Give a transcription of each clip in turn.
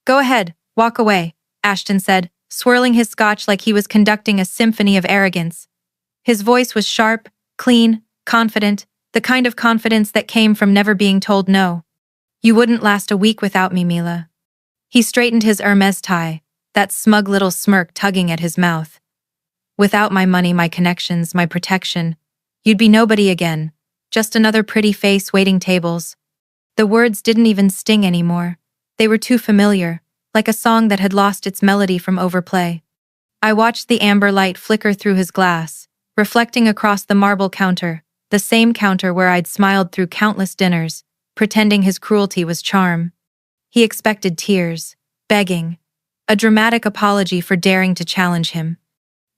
Go ahead, walk away, Ashton said, swirling his scotch like he was conducting a symphony of arrogance. His voice was sharp, clean, confident, the kind of confidence that came from never being told no. You wouldn't last a week without me, Mila. He straightened his Hermes tie, that smug little smirk tugging at his mouth. Without my money, my connections, my protection, you'd be nobody again, just another pretty face waiting tables. The words didn't even sting anymore. They were too familiar, like a song that had lost its melody from overplay. I watched the amber light flicker through his glass, reflecting across the marble counter, the same counter where I'd smiled through countless dinners, pretending his cruelty was charm. He expected tears, begging, a dramatic apology for daring to challenge him.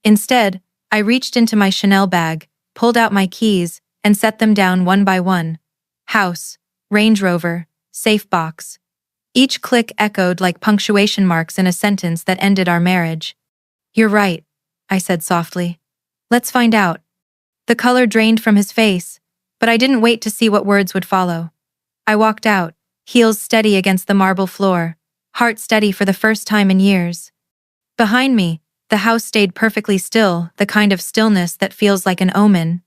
Instead, I reached into my Chanel bag, pulled out my keys, and set them down one by one. House, Range Rover, safe box. Each click echoed like punctuation marks in a sentence that ended our marriage. You're right, I said softly. Let's find out. The color drained from his face, but I didn't wait to see what words would follow. I walked out, heels steady against the marble floor, heart steady for the first time in years. Behind me, the house stayed perfectly still, the kind of stillness that feels like an omen.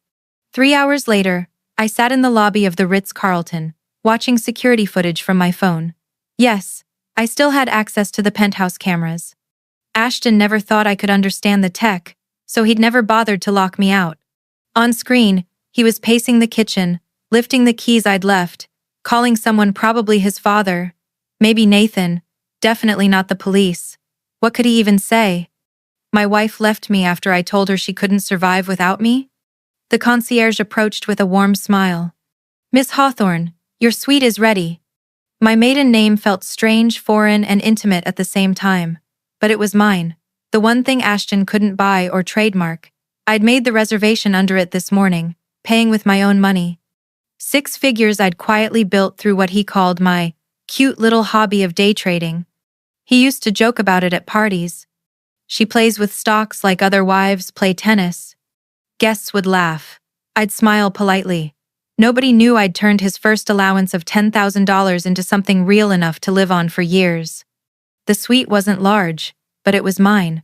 3 hours later, I sat in the lobby of the Ritz-Carlton, watching security footage from my phone. Yes, I still had access to the penthouse cameras. Ashton never thought I could understand the tech, so he'd never bothered to lock me out. On screen, he was pacing the kitchen, lifting the keys I'd left, calling someone, probably his father, maybe Nathan, definitely not the police. What could he even say? My wife left me after I told her she couldn't survive without me? The concierge approached with a warm smile. Miss Hawthorne, your suite is ready. My maiden name felt strange, foreign, and intimate at the same time. But it was mine, the one thing Ashton couldn't buy or trademark. I'd made the reservation under it this morning, paying with my own money. 6 figures I'd quietly built through what he called my cute little hobby of day trading. He used to joke about it at parties. She plays with stocks like other wives play tennis. Guests would laugh. I'd smile politely. Nobody knew I'd turned his first allowance of $10,000 into something real enough to live on for years. The suite wasn't large, but it was mine.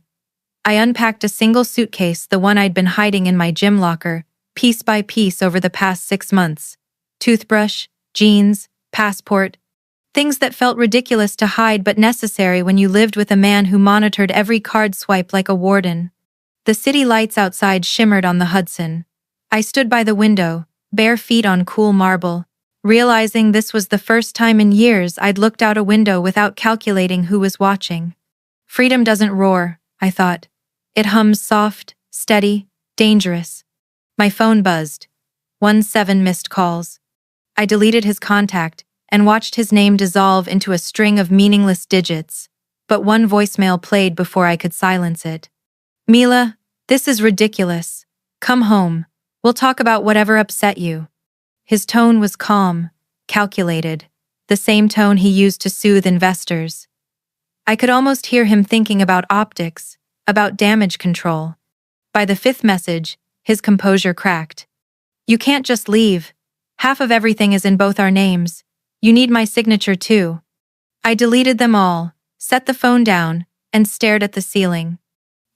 I unpacked a single suitcase, the one I'd been hiding in my gym locker, piece by piece over the past 6 months. Toothbrush, jeans, passport, things that felt ridiculous to hide but necessary when you lived with a man who monitored every card swipe like a warden. The city lights outside shimmered on the Hudson. I stood by the window, bare feet on cool marble, realizing this was the first time in years I'd looked out a window without calculating who was watching. Freedom doesn't roar, I thought. It hums soft, steady, dangerous. My phone buzzed. 17 missed calls. I deleted his contact and watched his name dissolve into a string of meaningless digits, but one voicemail played before I could silence it. Mila, this is ridiculous. Come home. We'll talk about whatever upset you. His tone was calm, calculated, the same tone he used to soothe investors. I could almost hear him thinking about optics, about damage control. By the 5th message, his composure cracked. You can't just leave. Half of everything is in both our names. You need my signature too. I deleted them all, set the phone down, and stared at the ceiling.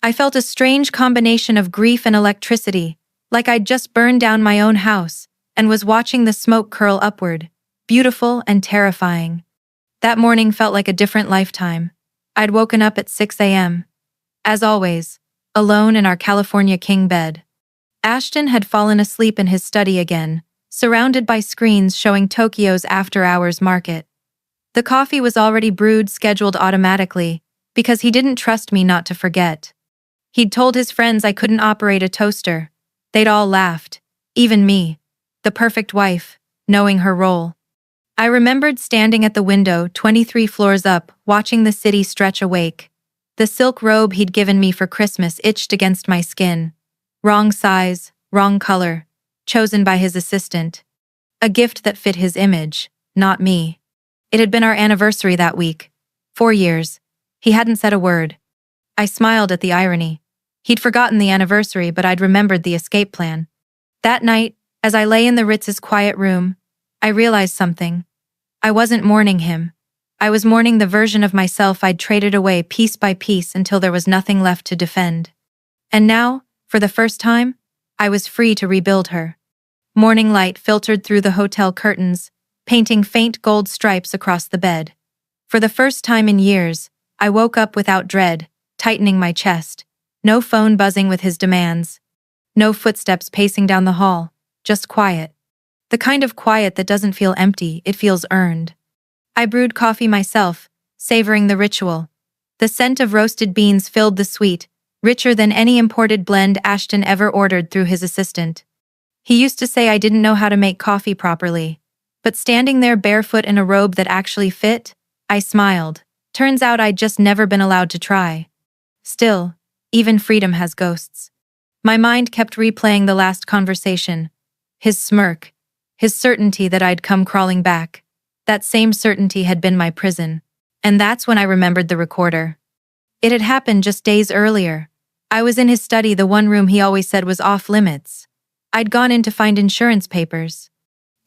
I felt a strange combination of grief and electricity, like I'd just burned down my own house, and was watching the smoke curl upward, beautiful and terrifying. That morning felt like a different lifetime. I'd woken up at 6 a.m. As always, alone in our California king bed. Ashton had fallen asleep in his study again, surrounded by screens showing Tokyo's after-hours market. The coffee was already brewed, scheduled automatically, because he didn't trust me not to forget. He'd told his friends I couldn't operate a toaster. They'd all laughed, even me, the perfect wife, knowing her role. I remembered standing at the window 23 floors up, watching the city stretch awake. The silk robe he'd given me for Christmas itched against my skin. Wrong size, wrong color, chosen by his assistant. A gift that fit his image, not me. It had been our anniversary that week. 4 years. He hadn't said a word. I smiled at the irony. He'd forgotten the anniversary, but I'd remembered the escape plan. That night, as I lay in the Ritz's quiet room, I realized something. I wasn't mourning him. I was mourning the version of myself I'd traded away piece by piece until there was nothing left to defend. And now, for the first time, I was free to rebuild her. Morning light filtered through the hotel curtains, painting faint gold stripes across the bed. For the first time in years, I woke up without dread, tightening my chest. No phone buzzing with his demands. No footsteps pacing down the hall, just quiet. The kind of quiet that doesn't feel empty, it feels earned. I brewed coffee myself, savoring the ritual. The scent of roasted beans filled the suite, richer than any imported blend Ashton ever ordered through his assistant. He used to say I didn't know how to make coffee properly. But standing there barefoot in a robe that actually fit, I smiled. Turns out I'd just never been allowed to try. Still, even freedom has ghosts. My mind kept replaying the last conversation. His smirk. His certainty that I'd come crawling back. That same certainty had been my prison. And that's when I remembered the recorder. It had happened just days earlier. I was in his study, the one room he always said was off limits. I'd gone in to find insurance papers.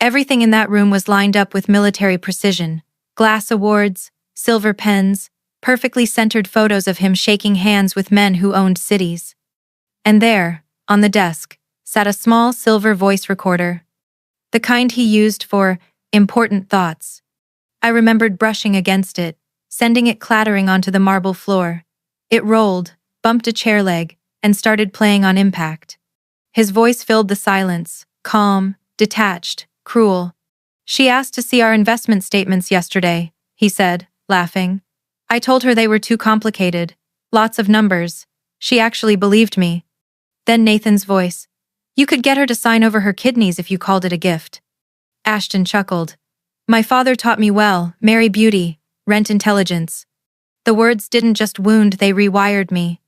Everything in that room was lined up with military precision. Glass awards, silver pens, perfectly centered photos of him shaking hands with men who owned cities. And there, on the desk, sat a small silver voice recorder. The kind he used for important thoughts. I remembered brushing against it, sending it clattering onto the marble floor. It rolled, bumped a chair leg, and started playing on impact. His voice filled the silence, calm, detached, cruel. "She asked to see our investment statements yesterday," he said, laughing. "I told her they were too complicated. Lots of numbers. She actually believed me." Then Nathan's voice. "You could get her to sign over her kidneys if you called it a gift." Ashton chuckled. "My father taught me well, marry beauty, rent intelligence." The words didn't just wound, they rewired me.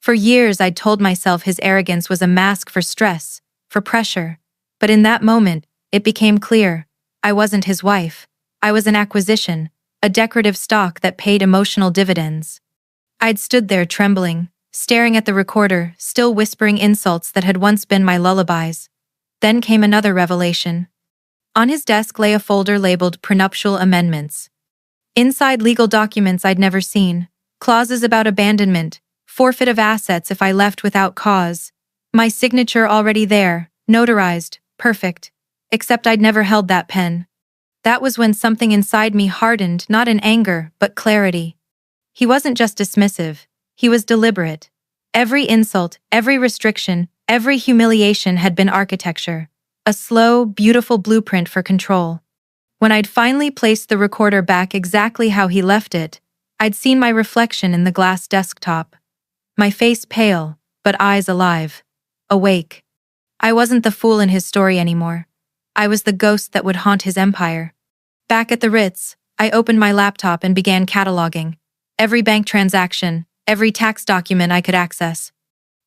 For years I'd told myself his arrogance was a mask for stress, for pressure. But in that moment, it became clear. I wasn't his wife. I was an acquisition, a decorative stock that paid emotional dividends. I'd stood there trembling, staring at the recorder, still whispering insults that had once been my lullabies. Then came another revelation. On his desk lay a folder labeled Prenuptial Amendments. Inside, legal documents I'd never seen, clauses about abandonment, forfeit of assets if I left without cause. My signature already there, notarized, perfect. Except I'd never held that pen. That was when something inside me hardened, not in anger, but clarity. He wasn't just dismissive, he was deliberate. Every insult, every restriction, every humiliation had been architecture. A slow, beautiful blueprint for control. When I'd finally placed the recorder back exactly how he left it, I'd seen my reflection in the glass desktop. My face pale, but eyes alive. Awake. I wasn't the fool in his story anymore. I was the ghost that would haunt his empire. Back at the Ritz, I opened my laptop and began cataloging. Every bank transaction, every tax document I could access.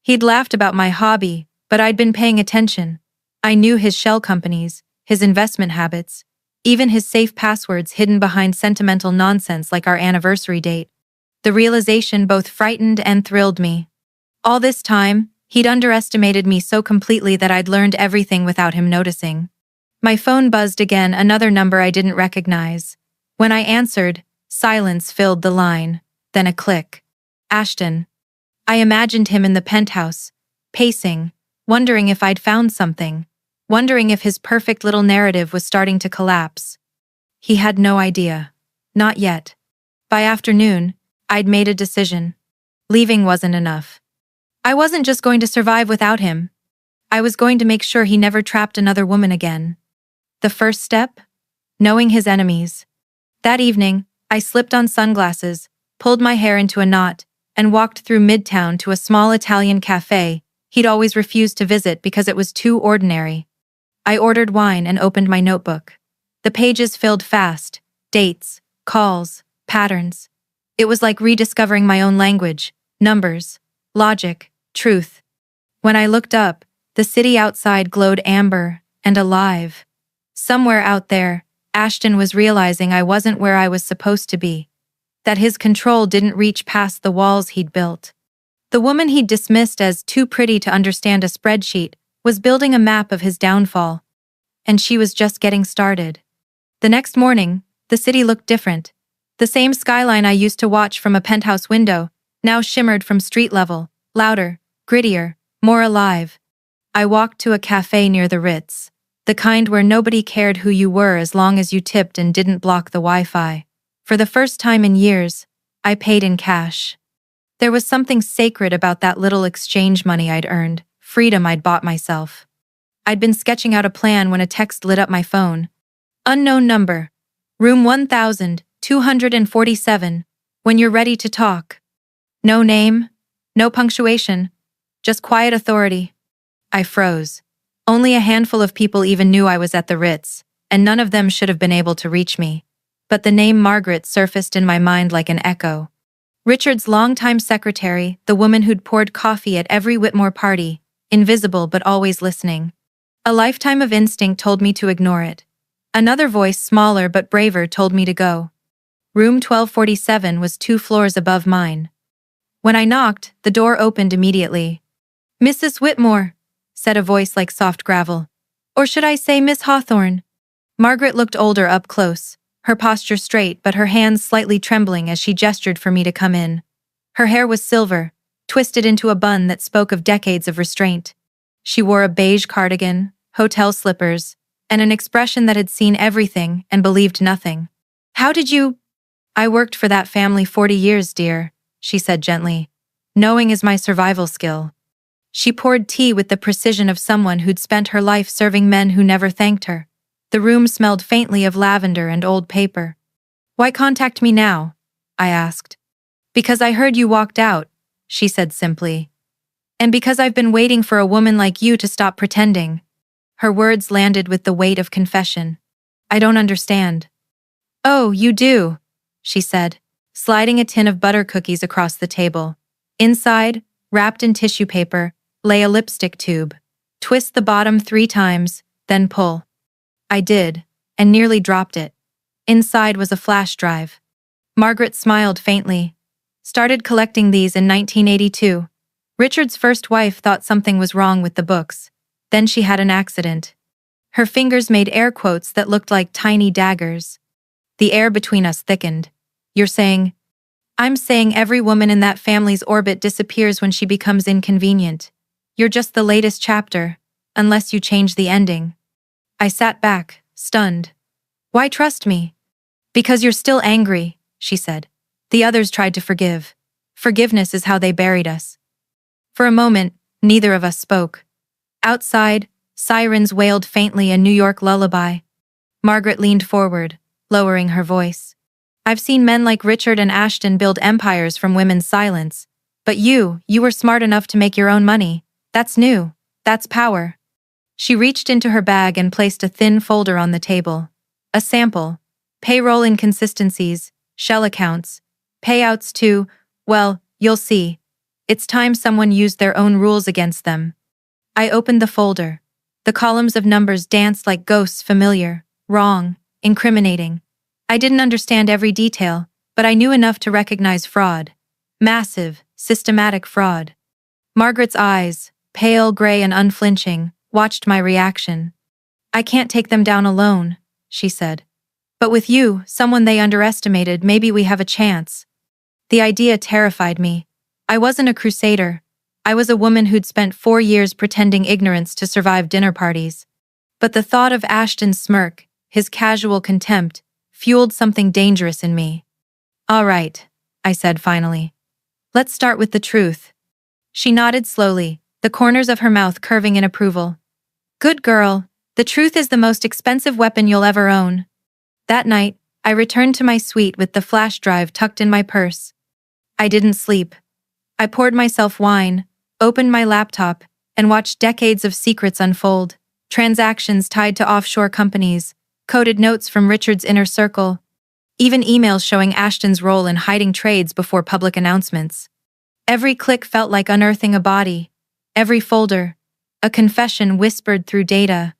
He'd laughed about my hobby, but I'd been paying attention. I knew his shell companies, his investment habits, even his safe passwords hidden behind sentimental nonsense like our anniversary date. The realization both frightened and thrilled me. All this time, he'd underestimated me so completely that I'd learned everything without him noticing. My phone buzzed again, another number I didn't recognize. When I answered, silence filled the line, then a click. Ashton. I imagined him in the penthouse, pacing, wondering if I'd found something. Wondering if his perfect little narrative was starting to collapse. He had no idea. Not yet. By afternoon, I'd made a decision. Leaving wasn't enough. I wasn't just going to survive without him. I was going to make sure he never trapped another woman again. The first step? Knowing his enemies. That evening, I slipped on sunglasses, pulled my hair into a knot, and walked through Midtown to a small Italian cafe he'd always refused to visit because it was too ordinary. I ordered wine and opened my notebook. The pages filled fast. Dates, calls, patterns. It was like rediscovering my own language, numbers, logic, truth. When I looked up, the city outside glowed amber and alive. Somewhere out there, Ashton was realizing I wasn't where I was supposed to be. That his control didn't reach past the walls he'd built. The woman he'd dismissed as too pretty to understand a spreadsheet was building a map of his downfall. And she was just getting started. The next morning, the city looked different. The same skyline I used to watch from a penthouse window now shimmered from street level, louder, grittier, more alive. I walked to a cafe near the Ritz, the kind where nobody cared who you were as long as you tipped and didn't block the Wi-Fi. For the first time in years, I paid in cash. There was something sacred about that little exchange money I'd earned, freedom I'd bought myself. I'd been sketching out a plan when a text lit up my phone. Unknown number. Room 1247. When you're ready to talk. No name, no punctuation, just quiet authority. I froze. Only a handful of people even knew I was at the Ritz, and none of them should have been able to reach me. But the name Margaret surfaced in my mind like an echo. Richard's longtime secretary, the woman who'd poured coffee at every Whitmore party, invisible but always listening. A lifetime of instinct told me to ignore it. Another voice, smaller but braver, told me to go. Room 1247 was 2 floors above mine. When I knocked, the door opened immediately. "Mrs. Whitmore," said a voice like soft gravel. Or should I say Miss Hawthorne? Margaret looked older up close, her posture straight but her hands slightly trembling as she gestured for me to come in. Her hair was silver, twisted into a bun that spoke of decades of restraint. She wore a beige cardigan, hotel slippers, and an expression that had seen everything and believed nothing. "How did you—" "I worked for that family 40 years, dear," she said gently. "Knowing is my survival skill." She poured tea with the precision of someone who'd spent her life serving men who never thanked her. The room smelled faintly of lavender and old paper. "Why contact me now?" I asked. "Because I heard you walked out," she said simply. "And because I've been waiting for a woman like you to stop pretending." Her words landed with the weight of confession. "I don't understand." "Oh, you do," she said, sliding a tin of butter cookies across the table. Inside, wrapped in tissue paper, lay a lipstick tube. Twist the bottom 3 times, then pull. I did, and nearly dropped it. Inside was a flash drive. Margaret smiled faintly. "Started collecting these in 1982. Richard's first wife thought something was wrong with the books. Then she had an accident." Her fingers made air quotes that looked like tiny daggers. The air between us thickened. "You're saying—" "I'm saying every woman in that family's orbit disappears when she becomes inconvenient. You're just the latest chapter, unless you change the ending." I sat back, stunned. "Why trust me?" "Because you're still angry," she said. "The others tried to forgive. Forgiveness is how they buried us." For a moment, neither of us spoke. Outside, sirens wailed faintly a New York lullaby. Margaret leaned forward, lowering her voice. "I've seen men like Richard and Ashton build empires from women's silence. But you were smart enough to make your own money. That's new. That's power." She reached into her bag and placed a thin folder on the table. A sample. Payroll inconsistencies, shell accounts, payouts to, well, you'll see. It's time someone used their own rules against them. I opened the folder. The columns of numbers danced like ghosts, familiar, wrong, incriminating. I didn't understand every detail, but I knew enough to recognize fraud. Massive, systematic fraud. Margaret's eyes, pale gray and unflinching, watched my reaction. "I can't take them down alone," she said. "But with you, someone they underestimated, maybe we have a chance." The idea terrified me. I wasn't a crusader. I was a woman who'd spent 4 years pretending ignorance to survive dinner parties. But the thought of Ashton's smirk, his casual contempt, fueled something dangerous in me. "All right," I said finally. "Let's start with the truth." She nodded slowly, the corners of her mouth curving in approval. "Good girl. The truth is the most expensive weapon you'll ever own." That night, I returned to my suite with the flash drive tucked in my purse. I didn't sleep. I poured myself wine, opened my laptop, and watched decades of secrets unfold. Transactions tied to offshore companies, coded notes from Richard's inner circle, even emails showing Ashton's role in hiding trades before public announcements. Every click felt like unearthing a body. Every folder, a confession whispered through data.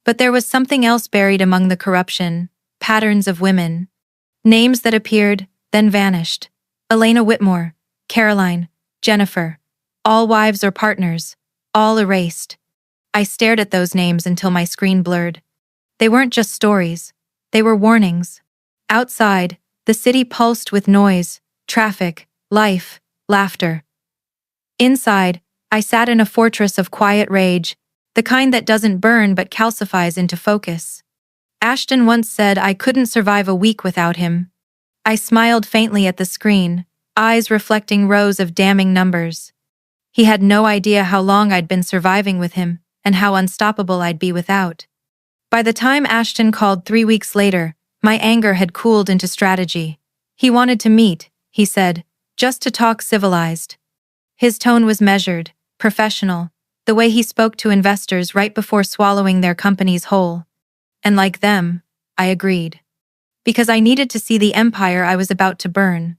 But there was something else buried among the corruption, patterns of women. Names that appeared, then vanished. Elena Whitmore, Caroline, Jennifer. All wives or partners, all erased. I stared at those names until my screen blurred. They weren't just stories. They were warnings. Outside, The city pulsed with noise, traffic, life, laughter. Inside, I sat in a fortress of quiet rage, the kind that doesn't burn but calcifies into focus. Ashton once said I couldn't survive a week without him. I smiled faintly at the screen, eyes reflecting rows of damning numbers. He had no idea how long I'd been surviving with him, and how unstoppable I'd be without. By the time Ashton called 3 weeks later, my anger had cooled into strategy. He wanted to meet, he said, just to talk civilized. His tone was measured, professional, the way he spoke to investors right before swallowing their companies whole. And like them, I agreed. Because I needed to see the empire I was about to burn.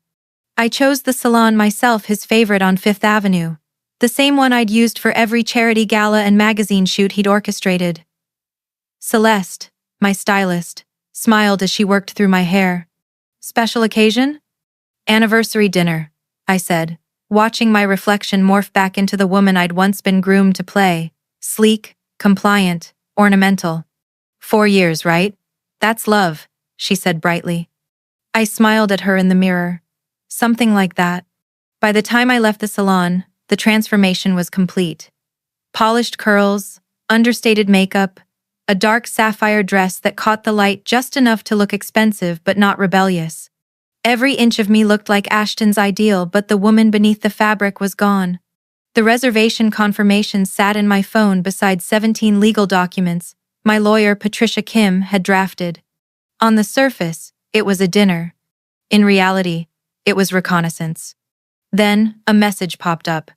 I chose the salon myself, his favorite on Fifth Avenue. The same one I'd used for every charity gala and magazine shoot he'd orchestrated. Celeste, my stylist, smiled as she worked through my hair. Special occasion? Anniversary dinner, I said, watching my reflection morph back into the woman I'd once been groomed to play. Sleek, compliant, ornamental. 4 years, right? That's love, she said brightly. I smiled at her in the mirror. Something like that. By the time I left the salon, the transformation was complete. Polished curls, understated makeup, a dark sapphire dress that caught the light just enough to look expensive but not rebellious. Every inch of me looked like Ashton's ideal, but the woman beneath the fabric was gone. The reservation confirmation sat in my phone beside 17 legal documents my lawyer Patricia Kim had drafted. On the surface, it was a dinner. In reality, it was reconnaissance. Then, a message popped up.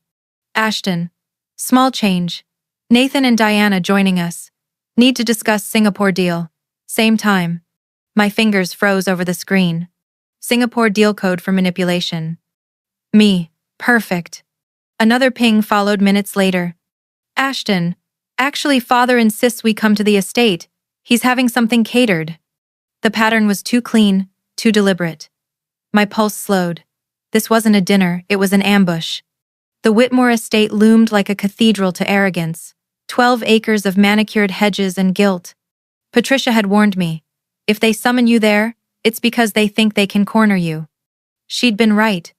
Ashton. Small change. Nathan and Diana joining us. Need to discuss Singapore deal. Same time. My fingers froze over the screen. Singapore deal code for manipulation. Me. Perfect. Another ping followed minutes later. Ashton. Actually, father insists we come to the estate. He's having something catered. The pattern was too clean, too deliberate. My pulse slowed. This wasn't a dinner, it was an ambush. The Whitmore estate loomed like a cathedral to arrogance. 12 acres of manicured hedges and gilt. Patricia had warned me. If they summon you there, it's because they think they can corner you. She'd been right.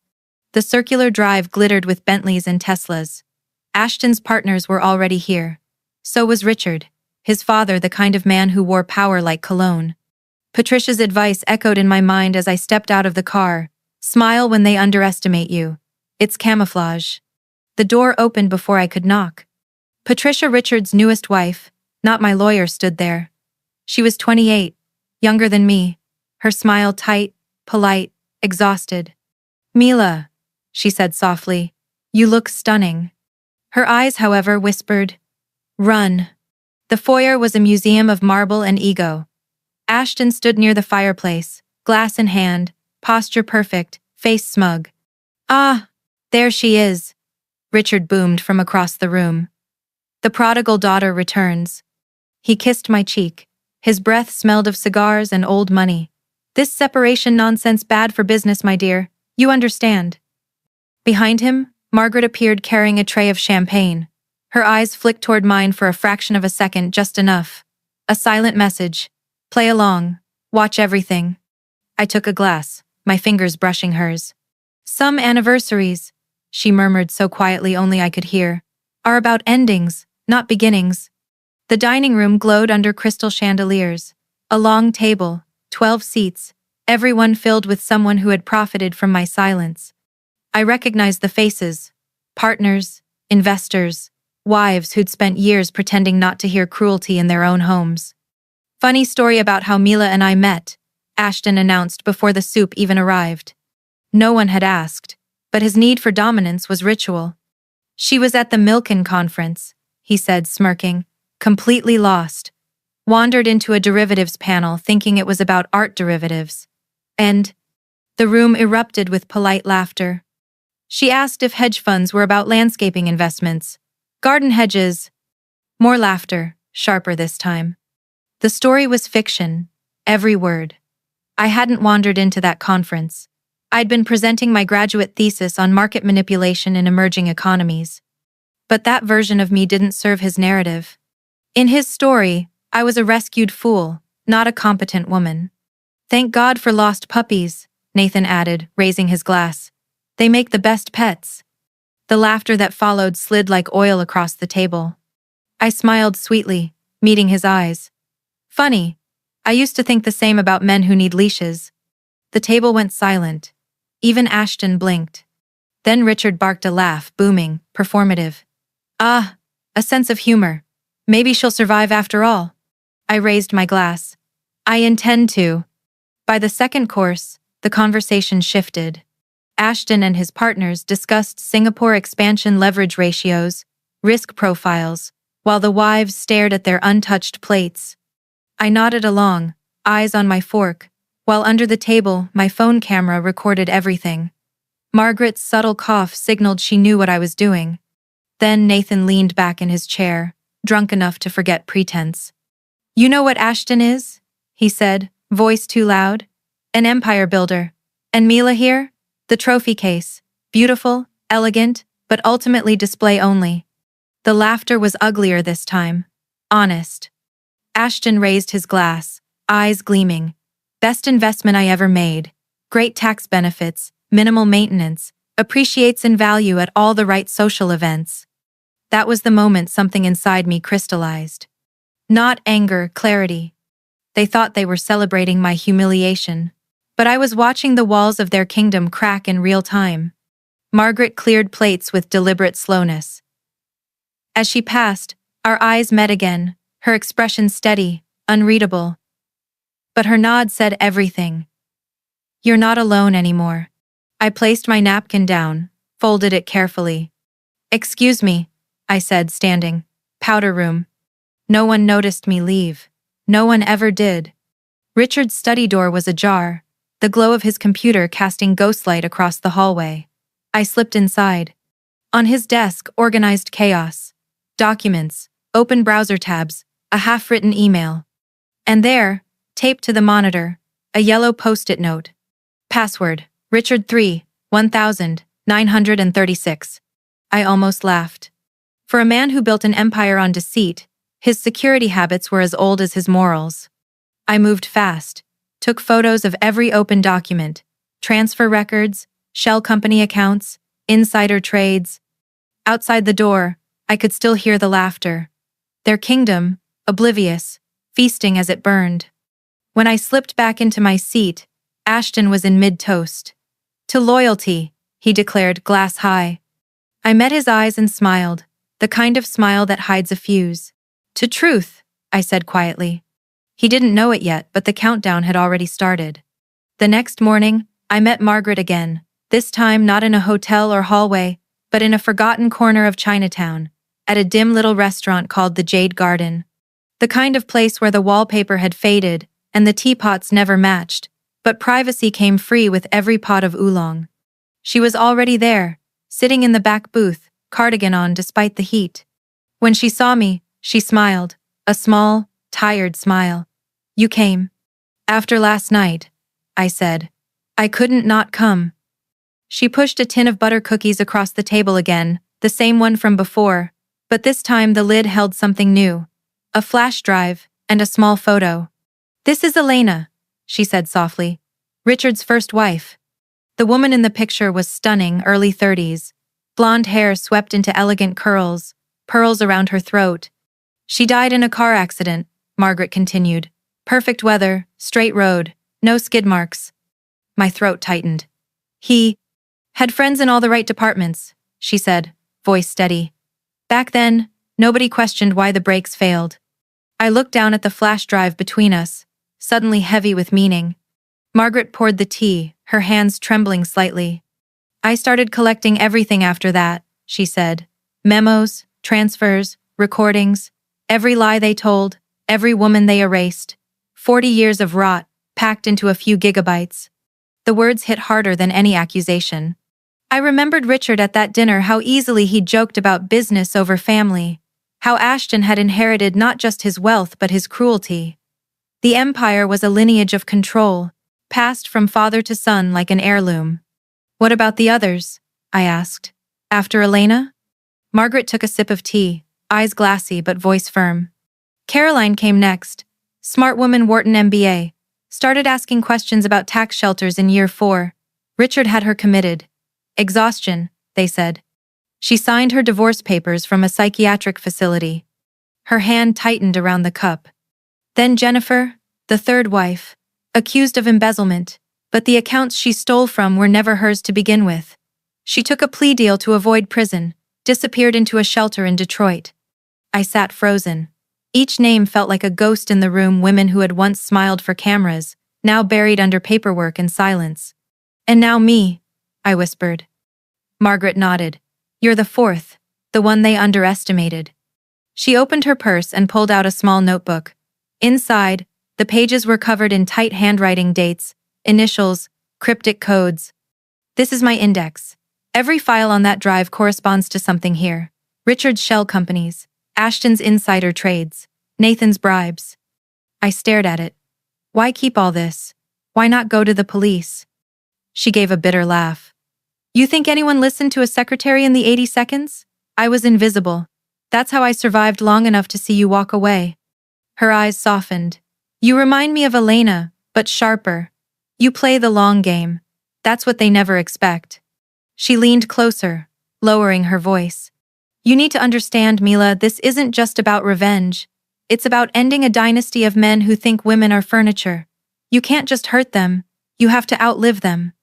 The circular drive glittered with Bentleys and Teslas. Ashton's partners were already here. So was Richard, his father, the kind of man who wore power like cologne. Patricia's advice echoed in my mind as I stepped out of the car. Smile when they underestimate you. It's camouflage. The door opened before I could knock. Patricia, Richard's newest wife, not my lawyer, stood there. She was 28, younger than me, her smile tight, polite, exhausted. Mila, she said softly, you look stunning. Her eyes, however, whispered, run. The foyer was a museum of marble and ego. Ashton stood near the fireplace, glass in hand, posture perfect, face smug. Ah, there she is, Richard boomed from across the room. The prodigal daughter returns. He kissed my cheek. His breath smelled of cigars and old money. This separation nonsense bad for business, my dear. You understand. Behind him, Margaret appeared carrying a tray of champagne. Her eyes flicked toward mine for a fraction of a second, just enough. A silent message. Play along. Watch everything. I took a glass, my fingers brushing hers. Some anniversaries, she murmured so quietly only I could hear, are about endings, not beginnings. The dining room glowed under crystal chandeliers. A long table, 12 seats, everyone filled with someone who had profited from my silence. I recognized the faces. Partners, investors, wives who'd spent years pretending not to hear cruelty in their own homes. Funny story about how Mila and I met, Ashton announced before the soup even arrived. No one had asked, but his need for dominance was ritual. She was at the Milken conference, he said, smirking, completely lost. Wandered into a derivatives panel thinking it was about art derivatives. And the room erupted with polite laughter. She asked if hedge funds were about landscaping investments. Garden hedges. More laughter, sharper this time. The story was fiction, every word. I hadn't wandered into that conference. I'd been presenting my graduate thesis on market manipulation in emerging economies. But that version of me didn't serve his narrative. In his story, I was a rescued fool, not a competent woman. Thank God for lost puppies, Nathan added, raising his glass. They make the best pets. The laughter that followed slid like oil across the table. I smiled sweetly, meeting his eyes. Funny. I used to think the same about men who need leashes. The table went silent. Even Ashton blinked. Then Richard barked a laugh, booming, performative. Ah, a sense of humor. Maybe she'll survive after all. I raised my glass. I intend to. By the second course, the conversation shifted. Ashton and his partners discussed Singapore expansion leverage ratios, risk profiles, while the wives stared at their untouched plates. I nodded along, eyes on my fork, while under the table my phone camera recorded everything. Margaret's subtle cough signaled she knew what I was doing. Then Nathan leaned back in his chair, drunk enough to forget pretense. You know what Ashton is? He said, voice too loud. An empire builder. And Mila here? The trophy case. Beautiful, elegant, but ultimately display only. The laughter was uglier this time. Honest. Ashton raised his glass, eyes gleaming. Best investment I ever made. Great tax benefits, minimal maintenance, appreciates in value at all the right social events. That was the moment something inside me crystallized. Not anger, clarity. They thought they were celebrating my humiliation, but I was watching the walls of their kingdom crack in real time. Margaret cleared plates with deliberate slowness. As she passed, our eyes met again, her expression steady, unreadable. But her nod said everything. You're not alone anymore. I placed my napkin down, folded it carefully. Excuse me, I said, standing. Powder room. No one noticed me leave. No one ever did. Richard's study door was ajar, the glow of his computer casting ghostlight across the hallway. I slipped inside. On his desk, organized chaos. Documents, open browser tabs, a half-written email. And there, taped to the monitor, a yellow post-it note. Password, Richard 3, 1936. I almost laughed. For a man who built an empire on deceit, his security habits were as old as his morals. I moved fast, took photos of every open document, transfer records, shell company accounts, insider trades. Outside the door, I could still hear the laughter. Their kingdom, oblivious, feasting as it burned. When I slipped back into my seat, Ashton was in mid-toast. To loyalty, he declared, glass high. I met his eyes and smiled, the kind of smile that hides a fuse. To truth, I said quietly. He didn't know it yet, but the countdown had already started. The next morning, I met Margaret again, this time not in a hotel or hallway, but in a forgotten corner of Chinatown, at a dim little restaurant called the Jade Garden. The kind of place where the wallpaper had faded and the teapots never matched, but privacy came free with every pot of oolong. She was already there, sitting in the back booth, cardigan on despite the heat. When she saw me, she smiled, a small, tired smile. You came. After last night, I said. I couldn't not come. She pushed a tin of butter cookies across the table again, the same one from before, but this time the lid held something new. A flash drive, and a small photo. This is Elena, she said softly. Richard's first wife. The woman in the picture was stunning, early 30s. Blonde hair swept into elegant curls, pearls around her throat. She died in a car accident, Margaret continued. Perfect weather, straight road, no skid marks. My throat tightened. He had friends in all the right departments, she said, voice steady. Back then, nobody questioned why the brakes failed. I looked down at the flash drive between us, suddenly heavy with meaning. Margaret poured the tea, her hands trembling slightly. I started collecting everything after that, she said. Memos, transfers, recordings, every lie they told, every woman they erased. 40 years of rot, packed into a few gigabytes. The words hit harder than any accusation. I remembered Richard at that dinner, how easily he joked about business over family, how Ashton had inherited not just his wealth but his cruelty. The empire was a lineage of control, passed from father to son like an heirloom. What about the others? I asked. After Elena? Margaret took a sip of tea, eyes glassy but voice firm. Caroline came next. Smart woman, Wharton MBA. Started asking questions about tax shelters in year 4. Richard had her committed. Exhaustion, they said. She signed her divorce papers from a psychiatric facility. Her hand tightened around the cup. Then Jennifer, the third wife, accused of embezzlement, but the accounts she stole from were never hers to begin with. She took a plea deal to avoid prison, disappeared into a shelter in Detroit. I sat frozen. Each name felt like a ghost in the room, women who had once smiled for cameras, now buried under paperwork and silence. And now me, I whispered. Margaret nodded. You're the fourth, the one they underestimated. She opened her purse and pulled out a small notebook. Inside, the pages were covered in tight handwriting, dates, initials, cryptic codes. This is my index. Every file on that drive corresponds to something here. Richard's shell companies, Ashton's insider trades, Nathan's bribes. I stared at it. Why keep all this? Why not go to the police? She gave a bitter laugh. You think anyone listened to a secretary in the 80 seconds? I was invisible. That's how I survived long enough to see you walk away. Her eyes softened. You remind me of Elena, but sharper. You play the long game. That's what they never expect. She leaned closer, lowering her voice. You need to understand, Mila, this isn't just about revenge. It's about ending a dynasty of men who think women are furniture. You can't just hurt them. You have to outlive them.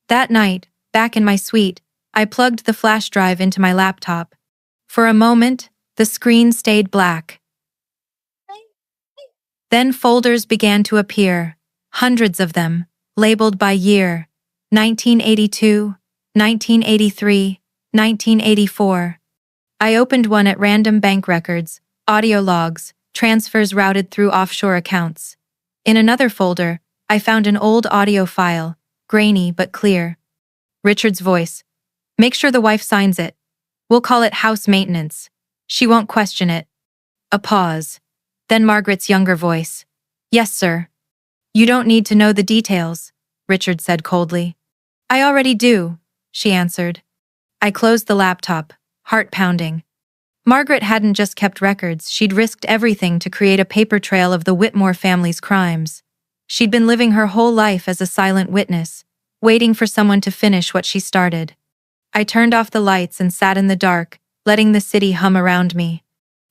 That night, back in my suite, I plugged the flash drive into my laptop. For a moment, the screen stayed black. Then folders began to appear, hundreds of them, labeled by year, 1982, 1983, 1984. I opened one at random: bank records, audio logs, transfers routed through offshore accounts. In another folder, I found an old audio file, grainy but clear. Richard's voice. Make sure the wife signs it. We'll call it house maintenance. She won't question it. A pause. Then Margaret's younger voice. Yes, sir. You don't need to know the details, Richard said coldly. I already do, she answered. I closed the laptop, heart pounding. Margaret hadn't just kept records, she'd risked everything to create a paper trail of the Whitmore family's crimes. She'd been living her whole life as a silent witness, waiting for someone to finish what she started. I turned off the lights and sat in the dark, letting the city hum around me.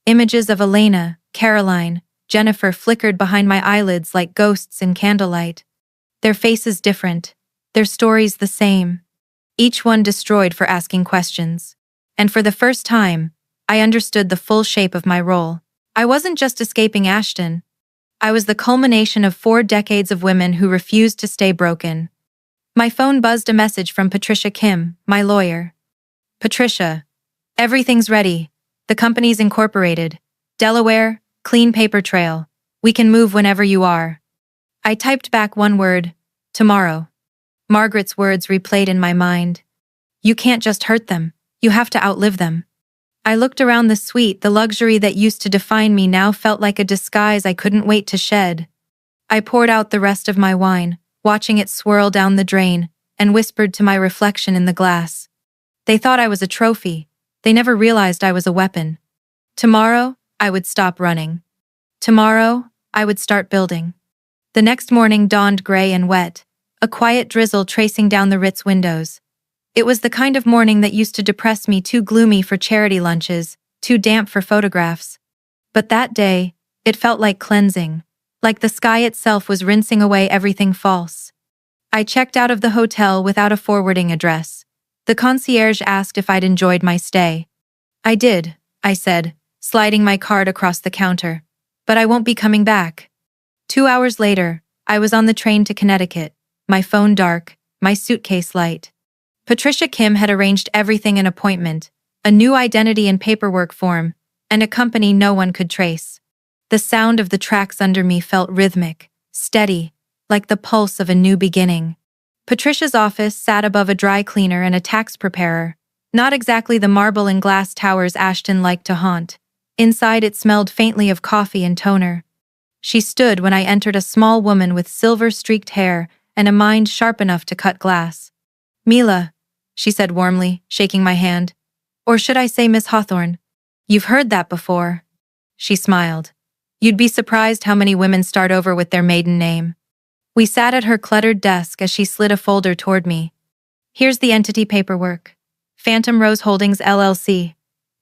Images of Elena, Caroline, Jennifer flickered behind my eyelids like ghosts in candlelight. Their faces different, their stories the same. Each one destroyed for asking questions. And for the first time, I understood the full shape of my role. I wasn't just escaping Ashton. I was the culmination of 4 decades of women who refused to stay broken. My phone buzzed a message from Patricia Kim, my lawyer. Patricia, everything's ready. The company's incorporated. Delaware, clean paper trail. We can move whenever you are. I typed back one word, tomorrow. Margaret's words replayed in my mind. You can't just hurt them, you have to outlive them. I looked around the suite, the luxury that used to define me now felt like a disguise I couldn't wait to shed. I poured out the rest of my wine, watching it swirl down the drain, and whispered to my reflection in the glass. They thought I was a trophy. They never realized I was a weapon. Tomorrow, I would stop running. Tomorrow, I would start building. The next morning dawned gray and wet, a quiet drizzle tracing down the Ritz windows. It was the kind of morning that used to depress me, too gloomy for charity lunches, too damp for photographs. But that day, it felt like cleansing, like the sky itself was rinsing away everything false. I checked out of the hotel without a forwarding address. The concierge asked if I'd enjoyed my stay. I did, I said, sliding my card across the counter. But I won't be coming back. 2 hours later, I was on the train to Connecticut, my phone dark, my suitcase light. Patricia Kim had arranged everything: an appointment, a new identity and paperwork form, and a company no one could trace. The sound of the tracks under me felt rhythmic, steady, like the pulse of a new beginning. Patricia's office sat above a dry cleaner and a tax preparer, not exactly the marble and glass towers Ashton liked to haunt. Inside it smelled faintly of coffee and toner. She stood when I entered, a small woman with silver-streaked hair and a mind sharp enough to cut glass. Mila, she said warmly, shaking my hand. Or should I say Miss Hawthorne? You've heard that before. She smiled. You'd be surprised how many women start over with their maiden name. We sat at her cluttered desk as she slid a folder toward me. Here's the entity paperwork. Phantom Rose Holdings LLC.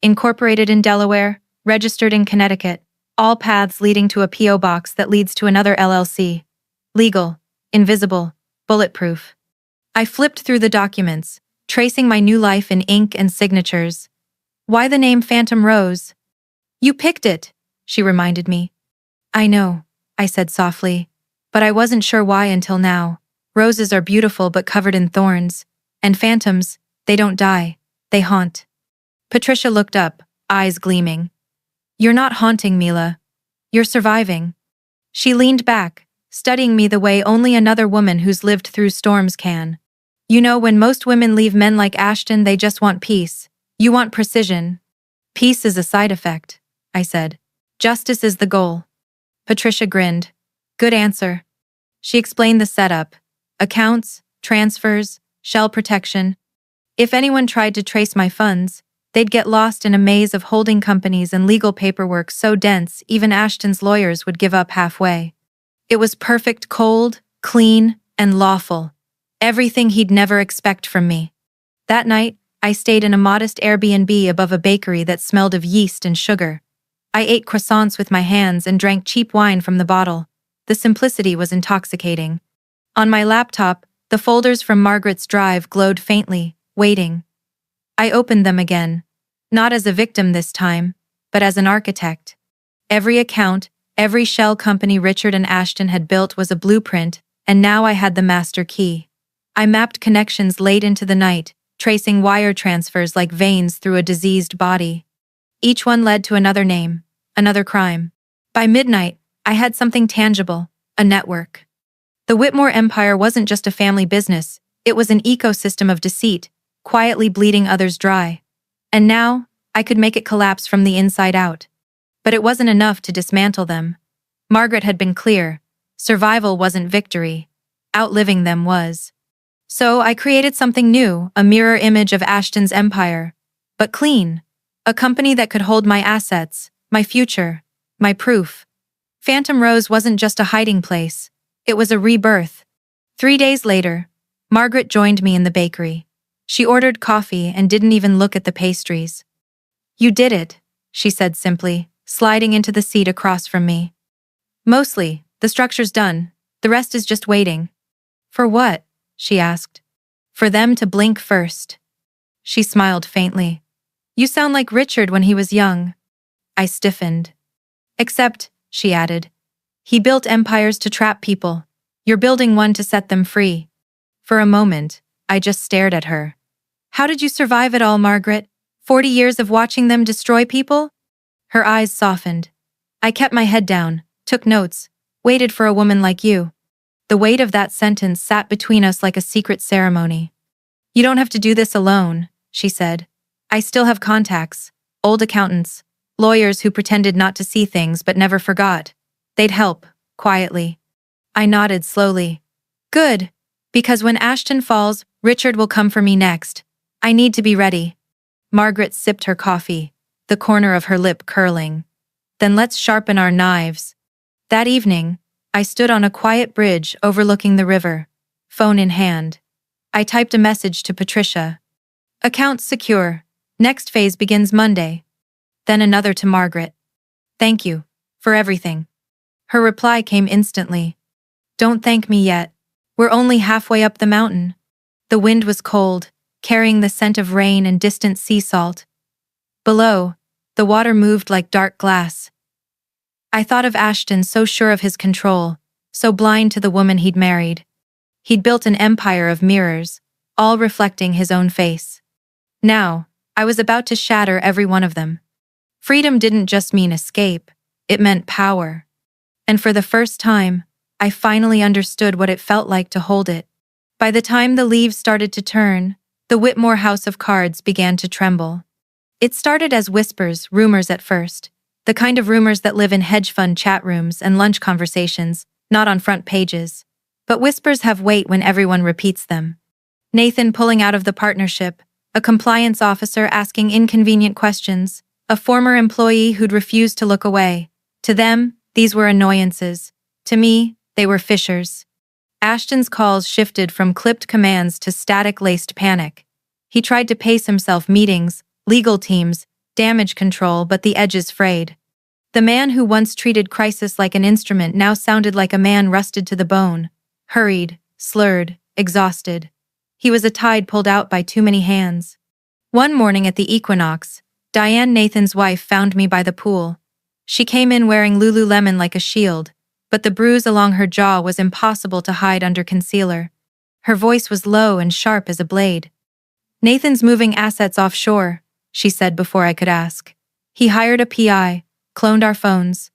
Incorporated in Delaware, registered in Connecticut. All paths leading to a P.O. box that leads to another LLC. Legal, invisible, bulletproof. I flipped through the documents, tracing my new life in ink and signatures. Why the name Phantom Rose? You picked it, she reminded me. I know, I said softly, but I wasn't sure why until now. Roses are beautiful but covered in thorns, and phantoms, they don't die, they haunt. Patricia looked up, eyes gleaming. You're not haunting, Mila. You're surviving. She leaned back, studying me the way only another woman who's lived through storms can. You know, when most women leave men like Ashton, they just want peace. You want precision. Peace is a side effect, I said. Justice is the goal. Patricia grinned. Good answer. She explained the setup. Accounts, transfers, shell protection. If anyone tried to trace my funds, they'd get lost in a maze of holding companies and legal paperwork so dense even Ashton's lawyers would give up halfway. It was perfect, cold, clean, and lawful. Everything he'd never expect from me. That night, I stayed in a modest Airbnb above a bakery that smelled of yeast and sugar. I ate croissants with my hands and drank cheap wine from the bottle. The simplicity was intoxicating. On my laptop, the folders from Margaret's drive glowed faintly, waiting. I opened them again. Not as a victim this time, but as an architect. Every account, every shell company Richard and Ashton had built was a blueprint, and now I had the master key. I mapped connections late into the night, tracing wire transfers like veins through a diseased body. Each one led to another name, another crime. By midnight, I had something tangible, a network. The Whitmore Empire wasn't just a family business, it was an ecosystem of deceit, quietly bleeding others dry. And now, I could make it collapse from the inside out. But it wasn't enough to dismantle them. Margaret had been clear. Survival wasn't victory. Outliving them was. So I created something new, a mirror image of Ashton's empire. But clean. A company that could hold my assets, my future, my proof. Phantom Rose wasn't just a hiding place. It was a rebirth. 3 days later, Margaret joined me in the bakery. She ordered coffee and didn't even look at the pastries. You did it, she said simply, sliding into the seat across from me. Mostly, the structure's done. The rest is just waiting. For what? She asked. For them to blink first. She smiled faintly. You sound like Richard when he was young. I stiffened. Except, she added, he built empires to trap people. You're building one to set them free. For a moment, I just stared at her. How did you survive it all, Margaret? 40 years of watching them destroy people? Her eyes softened. I kept my head down, took notes, waited for a woman like you. The weight of that sentence sat between us like a secret ceremony. You don't have to do this alone, she said. I still have contacts, old accountants, lawyers who pretended not to see things but never forgot. They'd help, quietly. I nodded slowly. Good, because when Ashton falls, Richard will come for me next. I need to be ready. Margaret sipped her coffee, the corner of her lip curling. Then let's sharpen our knives. That evening, I stood on a quiet bridge overlooking the river, phone in hand. I typed a message to Patricia. Accounts secure. Next phase begins Monday. Then another to Margaret. Thank you, for everything. Her reply came instantly. Don't thank me yet. We're only halfway up the mountain. The wind was cold, carrying the scent of rain and distant sea salt. Below, the water moved like dark glass. I thought of Ashton, so sure of his control, so blind to the woman he'd married. He'd built an empire of mirrors, all reflecting his own face. Now, I was about to shatter every one of them. Freedom didn't just mean escape, it meant power. And for the first time, I finally understood what it felt like to hold it. By the time the leaves started to turn, the Whitmore house of cards began to tremble. It started as whispers, rumors at first, the kind of rumors that live in hedge fund chat rooms and lunch conversations, not on front pages. But whispers have weight when everyone repeats them. Nathan pulling out of the partnership, a compliance officer asking inconvenient questions, a former employee who'd refused to look away. To them, these were annoyances. To me, they were fissures. Ashton's calls shifted from clipped commands to static-laced panic. He tried to pace himself meetings, legal teams, damage control, but the edges frayed. The man who once treated crisis like an instrument now sounded like a man rusted to the bone, hurried, slurred, exhausted. He was a tide pulled out by too many hands. One morning at the equinox, Diane, Nathan's wife, found me by the pool. She came in wearing Lululemon like a shield, but the bruise along her jaw was impossible to hide under concealer. Her voice was low and sharp as a blade. "Nathan's moving assets offshore," she said before I could ask. "He hired a PI, cloned our phones."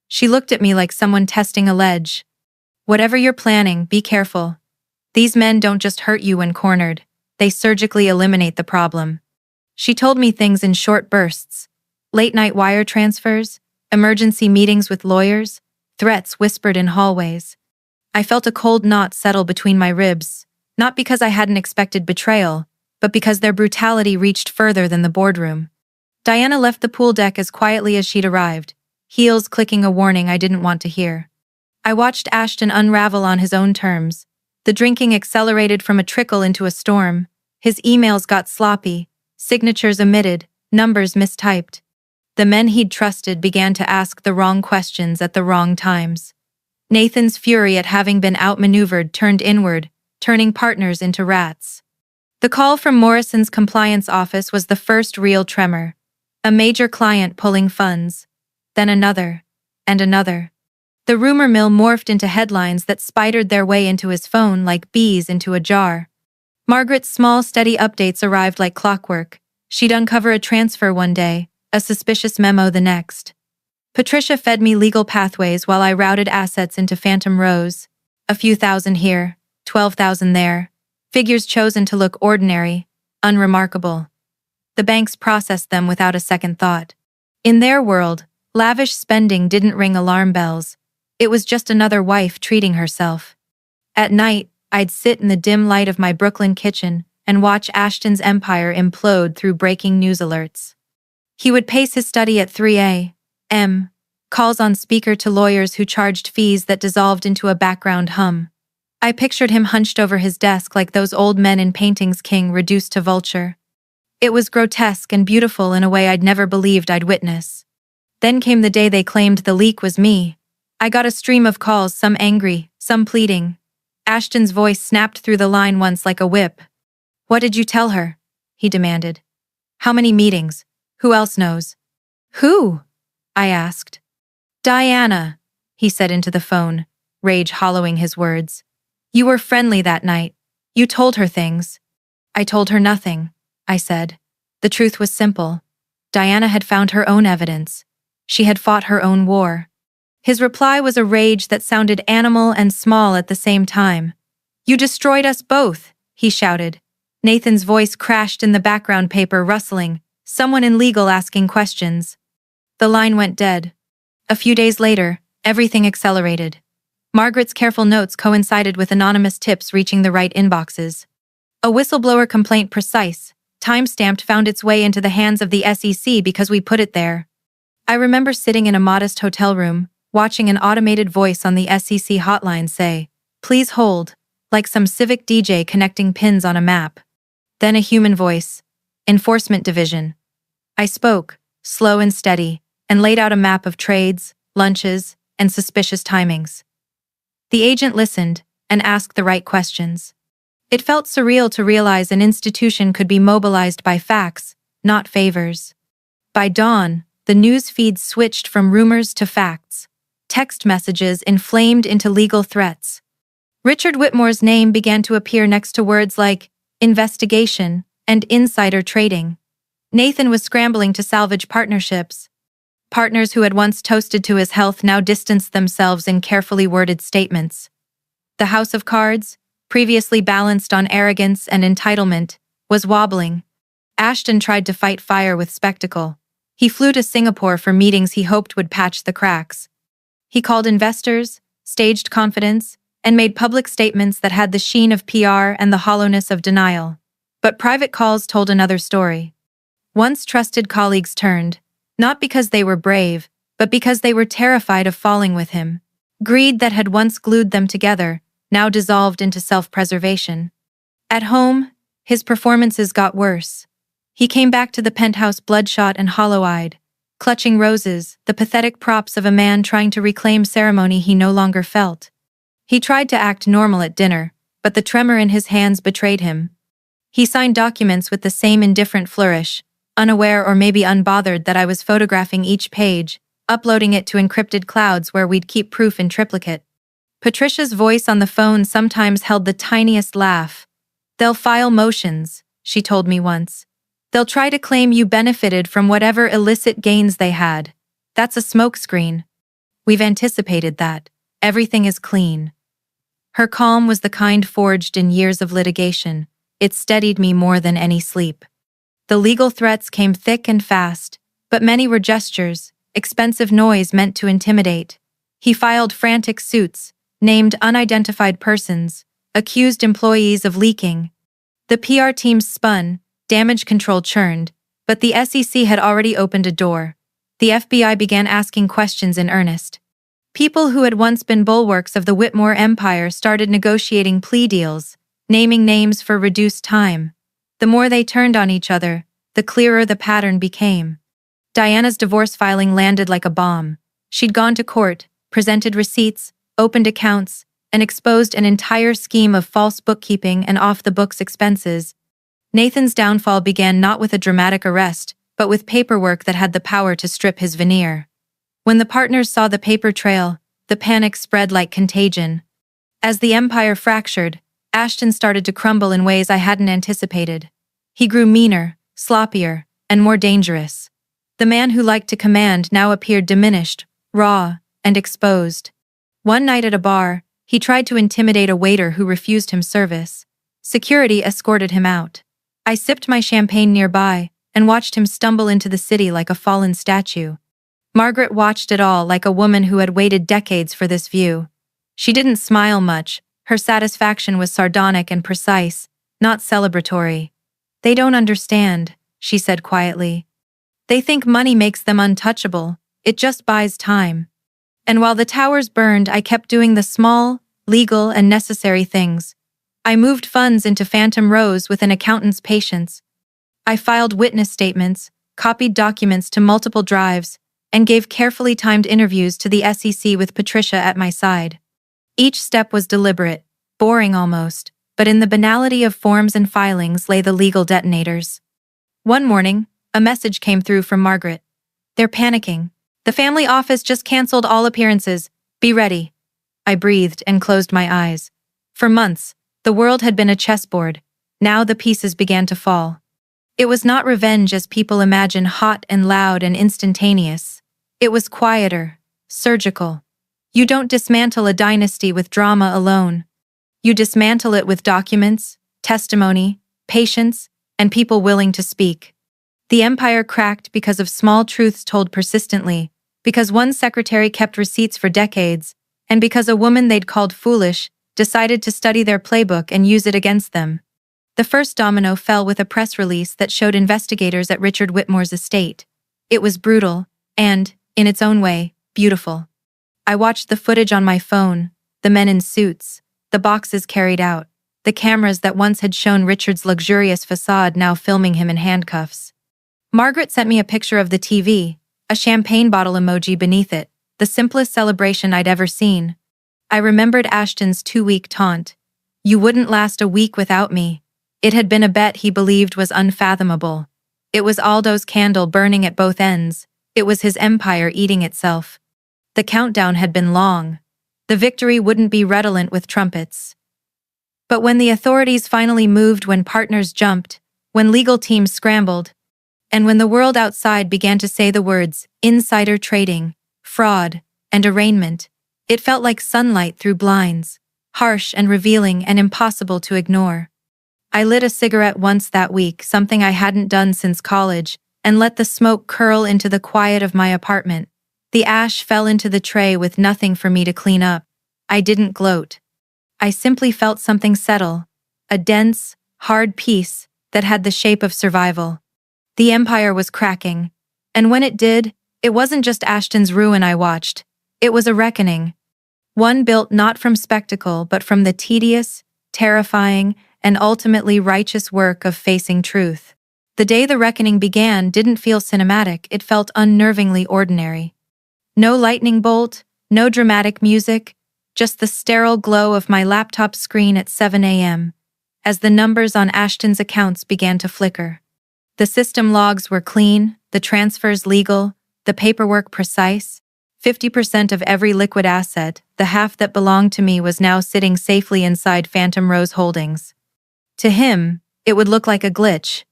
She looked at me like someone testing a ledge. "Whatever you're planning, be careful. These men don't just hurt you when cornered, they surgically eliminate the problem." She told me things in short bursts. Late-night wire transfers, emergency meetings with lawyers, threats whispered in hallways. I felt a cold knot settle between my ribs, not because I hadn't expected betrayal, but because their brutality reached further than the boardroom. Diana left the pool deck as quietly as she'd arrived, heels clicking a warning I didn't want to hear. I watched Ashton unravel on his own terms. The drinking accelerated from a trickle into a storm. His emails got sloppy, signatures omitted, numbers mistyped. The men he'd trusted began to ask the wrong questions at the wrong times. Nathan's fury at having been outmaneuvered turned inward, turning partners into rats. The call from Morrison's compliance office was the first real tremor. A major client pulling funds. Then another. And another. The rumor mill morphed into headlines that spidered their way into his phone like bees into a jar. Margaret's small, steady updates arrived like clockwork. She'd uncover a transfer one day, a suspicious memo the next. Patricia fed me legal pathways while I routed assets into phantom rows. A few thousand here, 12,000 there. Figures chosen to look ordinary, unremarkable. The banks processed them without a second thought. In their world, lavish spending didn't ring alarm bells. It was just another wife treating herself. At night, I'd sit in the dim light of my Brooklyn kitchen and watch Ashton's empire implode through breaking news alerts. He would pace his study at 3 a.m., calls on speaker to lawyers who charged fees that dissolved into a background hum. I pictured him hunched over his desk like those old men in paintings king reduced to vulture. It was grotesque and beautiful in a way I'd never believed I'd witness. Then came the day they claimed the leak was me. I got a stream of calls, some angry, some pleading. Ashton's voice snapped through the line once like a whip. "What did you tell her?" he demanded. "How many meetings? Who else knows?" "Who?" I asked. "Diana," he said into the phone, rage hollowing his words. "You were friendly that night. You told her things." "I told her nothing," I said. The truth was simple. Diana had found her own evidence. She had fought her own war. His reply was a rage that sounded animal and small at the same time. "You destroyed us both," he shouted. Nathan's voice crashed in the background paper, rustling, someone in legal asking questions. The line went dead. A few days later, everything accelerated. Margaret's careful notes coincided with anonymous tips reaching the right inboxes. A whistleblower complaint, precise, time-stamped, found its way into the hands of the SEC because we put it there. I remember sitting in a modest hotel room, watching an automated voice on the SEC hotline say, "Please hold," like some civic DJ connecting pins on a map. Then a human voice, "Enforcement Division." I spoke, slow and steady, and laid out a map of trades, lunches, and suspicious timings. The agent listened and asked the right questions. It felt surreal to realize an institution could be mobilized by facts, not favors. By dawn, the news feed switched from rumors to facts. Text messages inflamed into legal threats. Richard Whitmore's name began to appear next to words like investigation and insider trading. Nathan was scrambling to salvage partnerships. Partners who had once toasted to his health now distanced themselves in carefully worded statements. The house of cards, previously balanced on arrogance and entitlement, was wobbling. Ashton tried to fight fire with spectacle. He flew to Singapore for meetings he hoped would patch the cracks. He called investors, staged confidence, and made public statements that had the sheen of PR and the hollowness of denial. But private calls told another story. Once trusted colleagues turned, not because they were brave, but because they were terrified of falling with him. Greed that had once glued them together now dissolved into self-preservation. At home, his performances got worse. He came back to the penthouse bloodshot and hollow-eyed, clutching roses, the pathetic props of a man trying to reclaim ceremony he no longer felt. He tried to act normal at dinner, but the tremor in his hands betrayed him. He signed documents with the same indifferent flourish, unaware or maybe unbothered that I was photographing each page, uploading it to encrypted clouds where we'd keep proof in triplicate. Patricia's voice on the phone sometimes held the tiniest laugh. "They'll file motions," she told me once. "They'll try to claim you benefited from whatever illicit gains they had. That's a smokescreen. We've anticipated that. Everything is clean." Her calm was the kind forged in years of litigation. It steadied me more than any sleep. The legal threats came thick and fast, but many were gestures, expensive noise meant to intimidate. He filed frantic suits, named unidentified persons, accused employees of leaking. The PR teams spun, damage control churned, but the SEC had already opened a door. The FBI began asking questions in earnest. People who had once been bulwarks of the Whitmore empire started negotiating plea deals, naming names for reduced time. The more they turned on each other, the clearer the pattern became. Diana's divorce filing landed like a bomb. She'd gone to court, presented receipts, opened accounts, and exposed an entire scheme of false bookkeeping and off-the-books expenses. Nathan's downfall began not with a dramatic arrest, but with paperwork that had the power to strip his veneer. When the partners saw the paper trail, the panic spread like contagion. As the empire fractured, Ashton started to crumble in ways I hadn't anticipated. He grew meaner, sloppier, and more dangerous. The man who liked to command now appeared diminished, raw, and exposed. One night at a bar, he tried to intimidate a waiter who refused him service. Security escorted him out. I sipped my champagne nearby and watched him stumble into the city like a fallen statue. Margaret watched it all like a woman who had waited decades for this view. She didn't smile much. Her satisfaction was sardonic and precise, not celebratory. "They don't understand," she said quietly. "They think money makes them untouchable. It just buys time." And while the towers burned, I kept doing the small, legal, and necessary things. I moved funds into Phantom Rose with an accountant's patience. I filed witness statements, copied documents to multiple drives, and gave carefully timed interviews to the SEC with Patricia at my side. Each step was deliberate, boring almost, but in the banality of forms and filings lay the legal detonators. One morning, a message came through from Margaret. "They're panicking. The family office just canceled all appearances. Be ready." I breathed and closed my eyes. For months, the world had been a chessboard. Now the pieces began to fall. It was not revenge as people imagine, hot and loud and instantaneous. It was quieter, surgical. You don't dismantle a dynasty with drama alone. You dismantle it with documents, testimony, patience, and people willing to speak. The empire cracked because of small truths told persistently, because one secretary kept receipts for decades, and because a woman they'd called foolish decided to study their playbook and use it against them. The first domino fell with a press release that showed investigators at Richard Whitmore's estate. It was brutal and, in its own way, beautiful. I watched the footage on my phone, the men in suits, the boxes carried out, the cameras that once had shown Richard's luxurious facade now filming him in handcuffs. Margaret sent me a picture of the TV, a champagne bottle emoji beneath it, the simplest celebration I'd ever seen. I remembered Ashton's 2-week taunt. "You wouldn't last a week without me." It had been a bet he believed was unfathomable. It was Aldo's candle burning at both ends. It was his empire eating itself. The countdown had been long. The victory wouldn't be redolent with trumpets. But when the authorities finally moved, when partners jumped, when legal teams scrambled, and when the world outside began to say the words insider trading, fraud, and arraignment, it felt like sunlight through blinds, harsh and revealing and impossible to ignore. I lit a cigarette once that week, something I hadn't done since college, and let the smoke curl into the quiet of my apartment. The ash fell into the tray with nothing for me to clean up. I didn't gloat. I simply felt something settle, a dense, hard piece that had the shape of survival. The empire was cracking, and when it did, it wasn't just Ashton's ruin I watched. It was a reckoning. One built not from spectacle but from the tedious, terrifying, and ultimately righteous work of facing truth. The day the reckoning began didn't feel cinematic, it felt unnervingly ordinary. No lightning bolt, no dramatic music, just the sterile glow of my laptop screen at 7 a.m. as the numbers on Ashton's accounts began to flicker. The system logs were clean, the transfers legal, the paperwork precise. 50% of every liquid asset, the half that belonged to me, was now sitting safely inside Phantom Rose Holdings. To him, it would look like a glitch.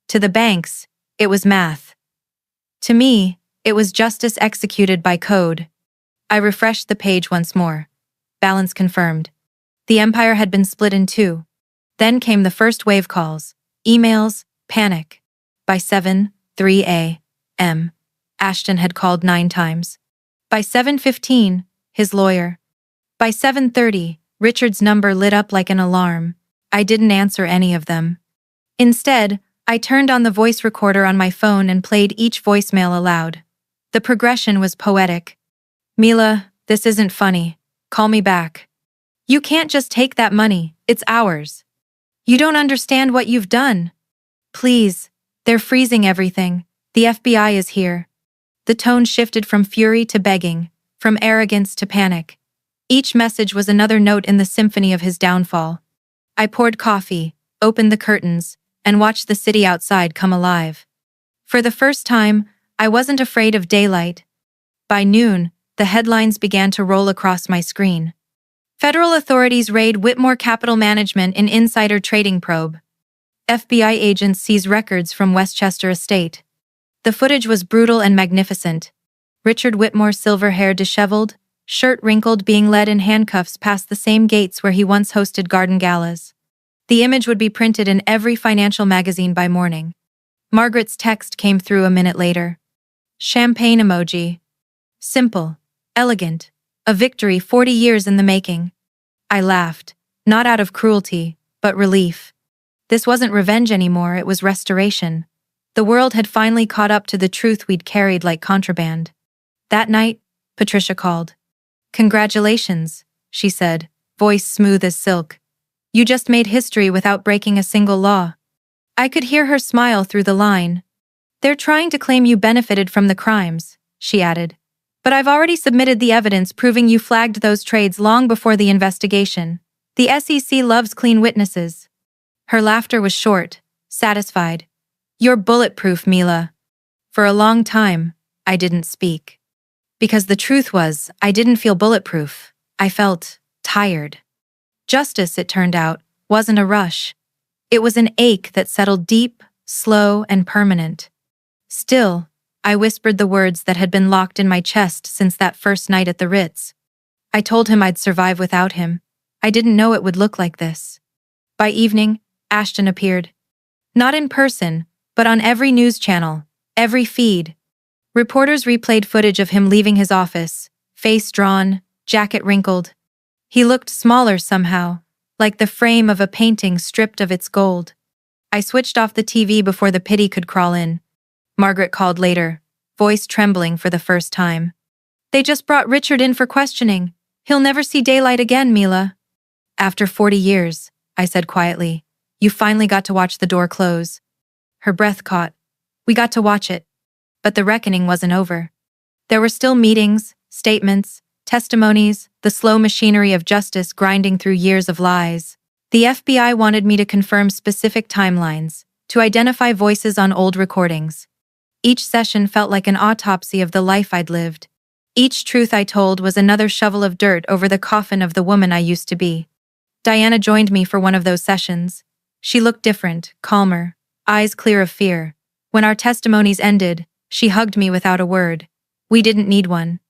To the banks, it was math. To me, it was justice executed by code. I refreshed the page once more. Balance confirmed. The empire had been split in two. Then came the first wave calls, emails, panic. By 7:03 a.m., Ashton had called 9 times. By 7:15, his lawyer. By 7:30, Richard's number lit up like an alarm. I didn't answer any of them. Instead, I turned on the voice recorder on my phone and played each voicemail aloud. The progression was poetic. "Mila, this isn't funny. Call me back. You can't just take that money, it's ours. You don't understand what you've done. Please, they're freezing everything. The FBI is here." The tone shifted from fury to begging, from arrogance to panic. Each message was another note in the symphony of his downfall. I poured coffee, opened the curtains, and watched the city outside come alive. For the first time, I wasn't afraid of daylight. By noon, the headlines began to roll across my screen. Federal authorities raid Whitmore Capital Management in insider trading probe. FBI agents seize records from Westchester Estate. The footage was brutal and magnificent. Richard Whitmore, silver hair disheveled, shirt wrinkled, being led in handcuffs past the same gates where he once hosted garden galas. The image would be printed in every financial magazine by morning. Margaret's text came through a minute later. Champagne emoji. Simple, elegant, a victory 40 years in the making. I laughed, not out of cruelty, but relief. This wasn't revenge anymore, it was restoration. The world had finally caught up to the truth we'd carried like contraband. That night, Patricia called. "Congratulations," she said, voice smooth as silk. "You just made history without breaking a single law." I could hear her smile through the line. "They're trying to claim you benefited from the crimes," she added. "But I've already submitted the evidence proving you flagged those trades long before the investigation. The SEC loves clean witnesses." Her laughter was short, satisfied. "You're bulletproof, Mila." For a long time, I didn't speak. Because the truth was, I didn't feel bulletproof. I felt tired. Justice, it turned out, wasn't a rush. It was an ache that settled deep, slow, and permanent. Still, I whispered the words that had been locked in my chest since that first night at the Ritz. I told him I'd survive without him. I didn't know it would look like this. By evening, Ashton appeared. Not in person, but on every news channel, every feed. Reporters replayed footage of him leaving his office, face drawn, jacket wrinkled. He looked smaller somehow, like the frame of a painting stripped of its gold. I switched off the TV before the pity could crawl in. Margaret called later, voice trembling for the first time. "They just brought Richard in for questioning. He'll never see daylight again, Mila." "After 40 years, I said quietly. "You finally got to watch the door close." Her breath caught. "We got to watch it." But the reckoning wasn't over. There were still meetings, statements, testimonies, the slow machinery of justice grinding through years of lies. The FBI wanted me to confirm specific timelines, to identify voices on old recordings. Each session felt like an autopsy of the life I'd lived. Each truth I told was another shovel of dirt over the coffin of the woman I used to be. Diana joined me for one of those sessions. She looked different, calmer, eyes clear of fear. When our testimonies ended, she hugged me without a word. We didn't need one.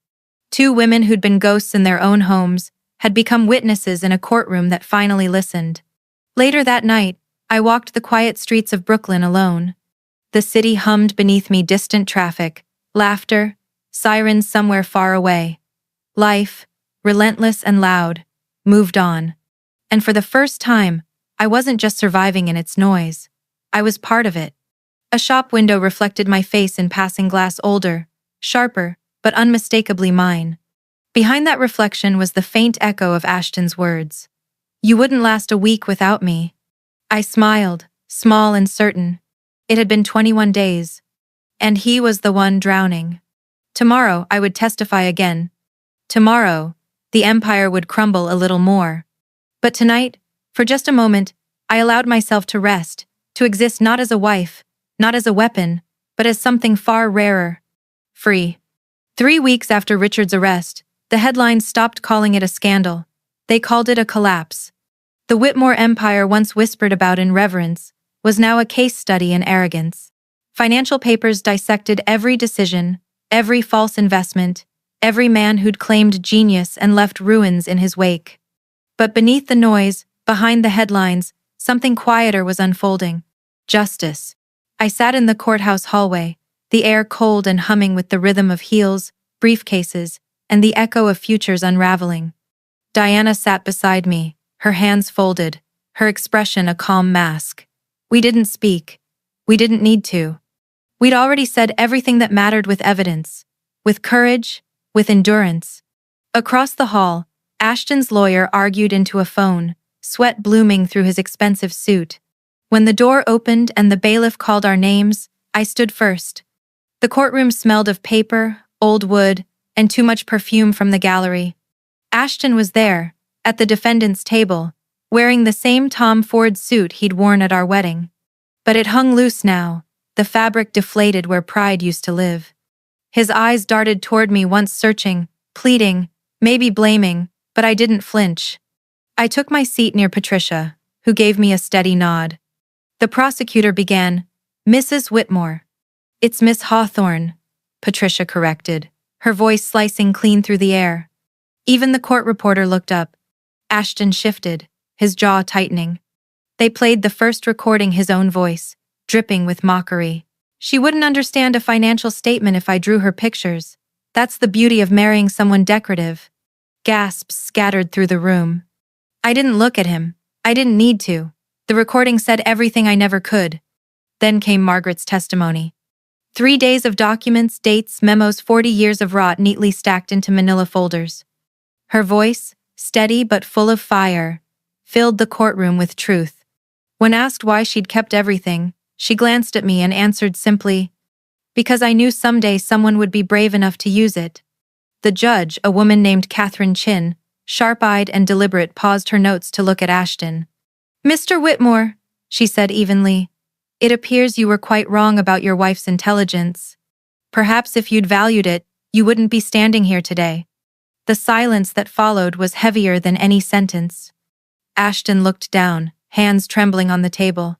2 women who'd been ghosts in their own homes had become witnesses in a courtroom that finally listened. Later that night, I walked the quiet streets of Brooklyn alone. The city hummed beneath me, distant traffic, laughter, sirens somewhere far away. Life, relentless and loud, moved on. And for the first time, I wasn't just surviving in its noise. I was part of it. A shop window reflected my face in passing glass, older, sharper, but unmistakably mine. Behind that reflection was the faint echo of Ashton's words. You wouldn't last a week without me. I smiled, small and certain. It had been 21 days. And he was the one drowning. Tomorrow I would testify again. Tomorrow, the empire would crumble a little more. But tonight, for just a moment, I allowed myself to rest, to exist not as a wife, not as a weapon, but as something far rarer. Free. 3 weeks after Richard's arrest, the headlines stopped calling it a scandal. They called it a collapse. The Whitmore empire, once whispered about in reverence, was now a case study in arrogance. Financial papers dissected every decision, every false investment, every man who'd claimed genius and left ruins in his wake. But beneath the noise, behind the headlines, something quieter was unfolding. Justice. I sat in the courthouse hallway, the air cold and humming with the rhythm of heels, briefcases, and the echo of futures unraveling. Diana sat beside me, her hands folded, her expression a calm mask. We didn't speak. We didn't need to. We'd already said everything that mattered with evidence, with courage, with endurance. Across the hall, Ashton's lawyer argued into a phone, sweat blooming through his expensive suit. When the door opened and the bailiff called our names, I stood first. The courtroom smelled of paper, old wood, and too much perfume from the gallery. Ashton was there, at the defendant's table, wearing the same Tom Ford suit he'd worn at our wedding. But it hung loose now, the fabric deflated where pride used to live. His eyes darted toward me, once searching, pleading, maybe blaming, but I didn't flinch. I took my seat near Patricia, who gave me a steady nod. The prosecutor began, Mrs. Whitmore. It's Miss Hawthorne, Patricia corrected, her voice slicing clean through the air. Even the court reporter looked up. Ashton shifted, his jaw tightening. They played the first recording, his own voice, dripping with mockery. She wouldn't understand a financial statement if I drew her pictures. That's the beauty of marrying someone decorative. Gasps scattered through the room. I didn't look at him. I didn't need to. The recording said everything I never could. Then came Margaret's testimony. 3 days of documents, dates, memos, 40 years of rot neatly stacked into manila folders. Her voice, steady but full of fire, filled the courtroom with truth. When asked why she'd kept everything, she glanced at me and answered simply, because I knew someday someone would be brave enough to use it. The judge, a woman named Catherine Chin, sharp-eyed and deliberate, paused her notes to look at Ashton. Mr. Whitmore, she said evenly, it appears you were quite wrong about your wife's intelligence. Perhaps if you'd valued it, you wouldn't be standing here today. The silence that followed was heavier than any sentence. Ashton looked down, hands trembling on the table.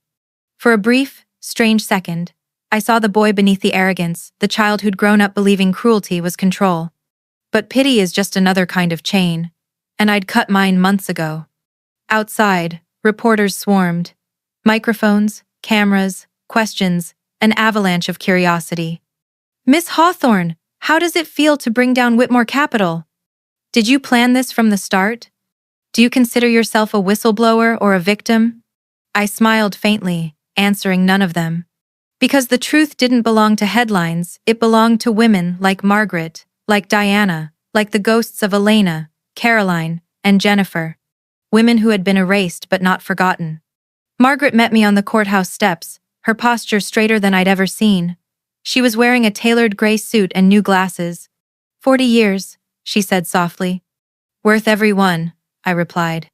For a brief, strange second, I saw the boy beneath the arrogance, the child who'd grown up believing cruelty was control. But pity is just another kind of chain, and I'd cut mine months ago. Outside, reporters swarmed. Microphones, cameras, questions, an avalanche of curiosity. Miss Hawthorne, how does it feel to bring down Whitmore Capital? Did you plan this from the start? Do you consider yourself a whistleblower or a victim? I smiled faintly, answering none of them. Because the truth didn't belong to headlines, it belonged to women like Margaret, like Diana, like the ghosts of Elena, Caroline, and Jennifer. Women who had been erased but not forgotten. Margaret met me on the courthouse steps, her posture straighter than I'd ever seen. She was wearing a tailored gray suit and new glasses. 40 years, she said softly. Worth every one, I replied.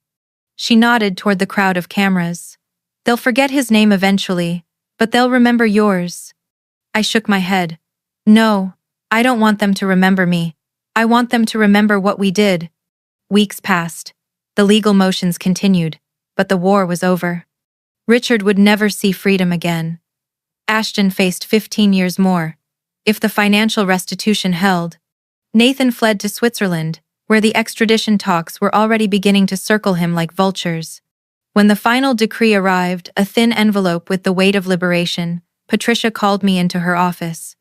She nodded toward the crowd of cameras. They'll forget his name eventually, but they'll remember yours. I shook my head. No, I don't want them to remember me. I want them to remember what we did. Weeks passed. The legal motions continued, but the war was over. Richard would never see freedom again. Ashton faced 15 years more, if the financial restitution held. Nathan fled to Switzerland, where the extradition talks were already beginning to circle him like vultures. When the final decree arrived, a thin envelope with the weight of liberation, Patricia called me into her office.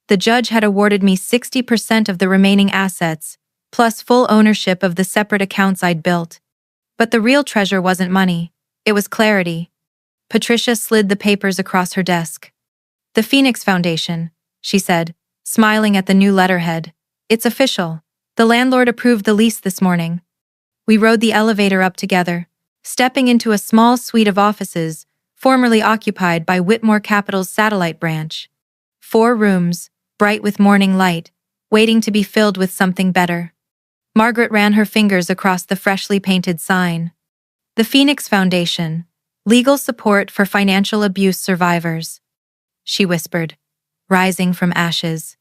The judge had awarded me 60% of the remaining assets, plus full ownership of the separate accounts I'd built. But the real treasure wasn't money, it was clarity. Patricia slid the papers across her desk. The Phoenix Foundation, she said, smiling at the new letterhead. It's official. The landlord approved the lease this morning. We rode the elevator up together, stepping into a small suite of offices formerly occupied by Whitmore Capital's satellite branch. 4 rooms, bright with morning light, waiting to be filled with something better. Margaret ran her fingers across the freshly painted sign. The Phoenix Foundation, legal support for financial abuse survivors, she whispered, rising from ashes.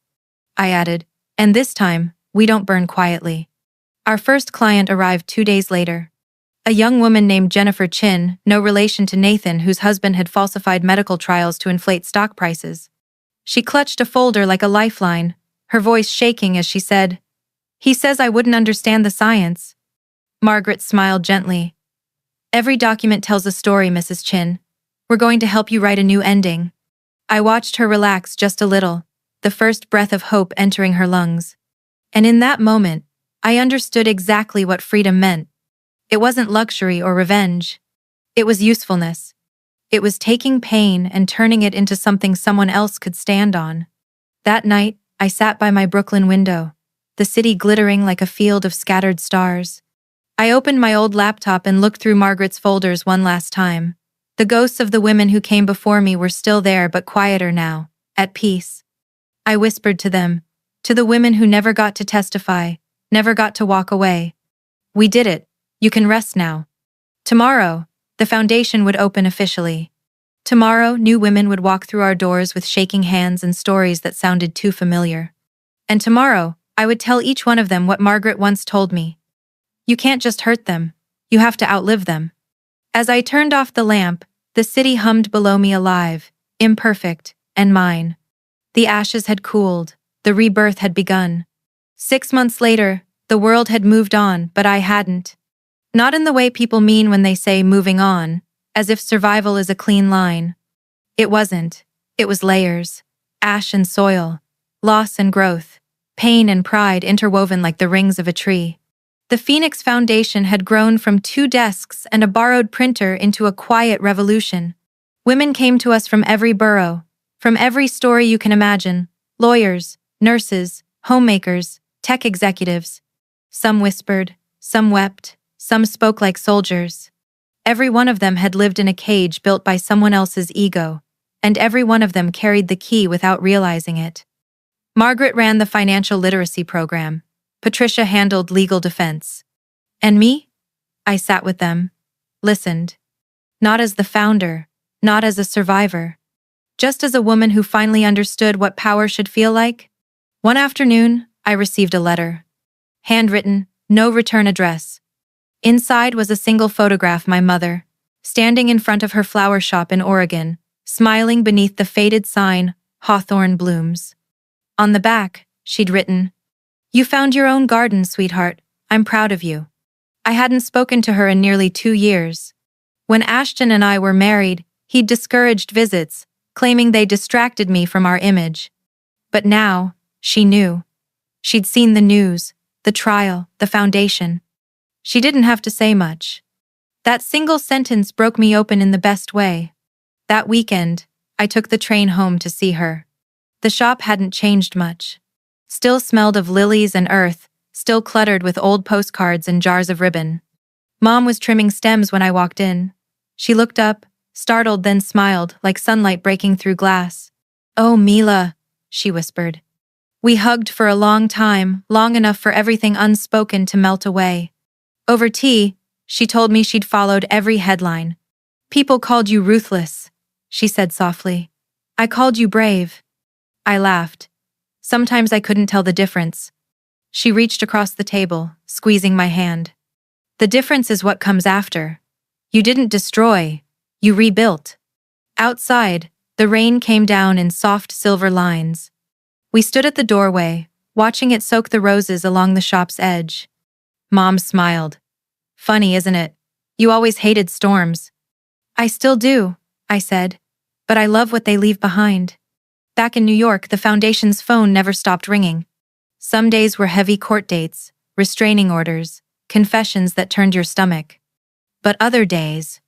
I added, and this time, we don't burn quietly. Our first client arrived 2 days later. A young woman named Jennifer Chin, no relation to Nathan, whose husband had falsified medical trials to inflate stock prices. She clutched a folder like a lifeline, her voice shaking as she said, "He says I wouldn't understand the science." Margaret smiled gently. "Every document tells a story, Mrs. Chin. We're going to help you write a new ending." I watched her relax just a little, the first breath of hope entering her lungs. And in that moment, I understood exactly what freedom meant. It wasn't luxury or revenge. It was usefulness. It was taking pain and turning it into something someone else could stand on. That night, I sat by my Brooklyn window, the city glittering like a field of scattered stars. I opened my old laptop and looked through Margaret's folders one last time. The ghosts of the women who came before me were still there, but quieter now, at peace. I whispered to them, to the women who never got to testify, never got to walk away. "We did it. You can rest now." Tomorrow, the foundation would open officially. Tomorrow, new women would walk through our doors with shaking hands and stories that sounded too familiar. And tomorrow, I would tell each one of them what Margaret once told me. You can't just hurt them. You have to outlive them. As I turned off the lamp, the city hummed below me, alive, imperfect, and mine. The ashes had cooled. The rebirth had begun. 6 months later, the world had moved on, but I hadn't. Not in the way people mean when they say moving on, as if survival is a clean line. It wasn't. It was layers. Ash and soil. Loss and growth. Pain and pride interwoven like the rings of a tree. The Phoenix Foundation had grown from 2 desks and a borrowed printer into a quiet revolution. Women came to us from every borough, from every story you can imagine: lawyers, nurses, homemakers, tech executives. Some whispered, some wept, some spoke like soldiers. Every one of them had lived in a cage built by someone else's ego, and every one of them carried the key without realizing it. Margaret ran the financial literacy program. Patricia handled legal defense. And me? I sat with them, listened. Not as the founder, not as a survivor, just as a woman who finally understood what power should feel like. One afternoon, I received a letter. Handwritten, no return address. Inside was a single photograph: my mother, standing in front of her flower shop in Oregon, smiling beneath the faded sign, "Hawthorn Blooms." On the back, she'd written, "You found your own garden, sweetheart. I'm proud of you." I hadn't spoken to her in nearly 2 years. When Ashton and I were married, he'd discouraged visits, claiming they distracted me from our image. But now, she knew. She'd seen the news, the trial, the foundation. She didn't have to say much. That single sentence broke me open in the best way. That weekend, I took the train home to see her. The shop hadn't changed much. Still smelled of lilies and earth, still cluttered with old postcards and jars of ribbon. Mom was trimming stems when I walked in. She looked up, startled, then smiled, like sunlight breaking through glass. "Oh, Mila," she whispered. We hugged for a long time, long enough for everything unspoken to melt away. Over tea, she told me she'd followed every headline. "People called you ruthless," she said softly. "I called you brave." I laughed. Sometimes I couldn't tell the difference. She reached across the table, squeezing my hand. "The difference is what comes after. You didn't destroy, you rebuilt." Outside, the rain came down in soft silver lines. We stood at the doorway, watching it soak the roses along the shop's edge. Mom smiled. "Funny, isn't it? You always hated storms." "I still do," I said, "but I love what they leave behind." Back in New York, the foundation's phone never stopped ringing. Some days were heavy court dates, restraining orders, confessions that turned your stomach. But other days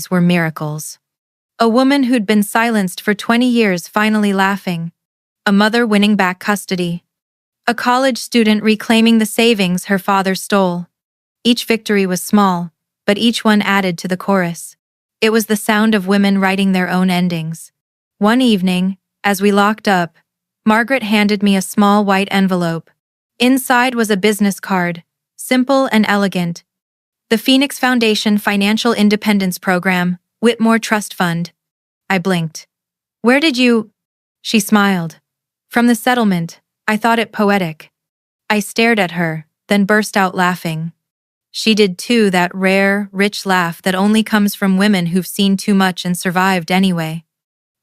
were miracles. A woman who'd been silenced for 20 years finally laughing. A mother winning back custody. A college student reclaiming the savings her father stole. Each victory was small, but each one added to the chorus. It was the sound of women writing their own endings. One evening, as we locked up, Margaret handed me a small white envelope. Inside was a business card, simple and elegant. The Phoenix Foundation Financial Independence Program, Whitmore Trust Fund. I blinked. Where did you? She smiled. From the settlement. I thought it poetic. I stared at her, then burst out laughing. She did too, that rare, rich laugh that only comes from women who've seen too much and survived anyway.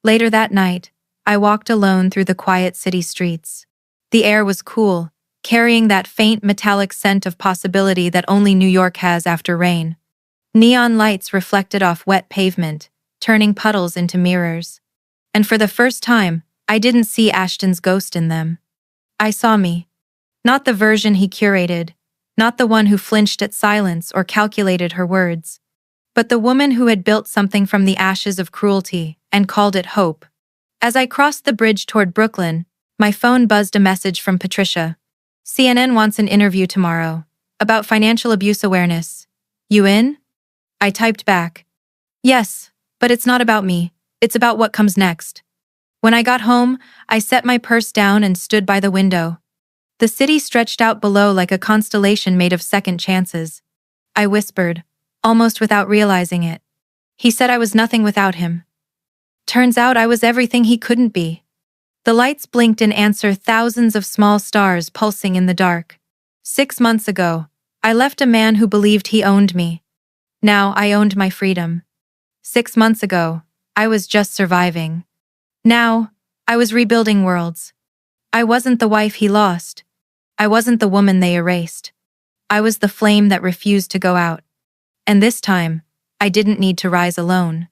Later that night, I walked alone through the quiet city streets. The air was cool, carrying that faint metallic scent of possibility that only New York has after rain. Neon lights reflected off wet pavement, turning puddles into mirrors. And for the first time, I didn't see Ashton's ghost in them. I saw me. Not the version he curated, not the one who flinched at silence or calculated her words, but the woman who had built something from the ashes of cruelty and called it hope. As I crossed the bridge toward Brooklyn, my phone buzzed a message from Patricia. CNN wants an interview tomorrow about financial abuse awareness. You in? I typed back. Yes, but it's not about me. It's about what comes next. When I got home, I set my purse down and stood by the window. The city stretched out below like a constellation made of second chances. I whispered, almost without realizing it. He said I was nothing without him. Turns out I was everything he couldn't be. The lights blinked in answer, thousands of small stars pulsing in the dark. 6 months ago, I left a man who believed he owned me. Now I owned my freedom. 6 months ago, I was just surviving. Now, I was rebuilding worlds. I wasn't the wife he lost. I wasn't the woman they erased. I was the flame that refused to go out. And this time, I didn't need to rise alone.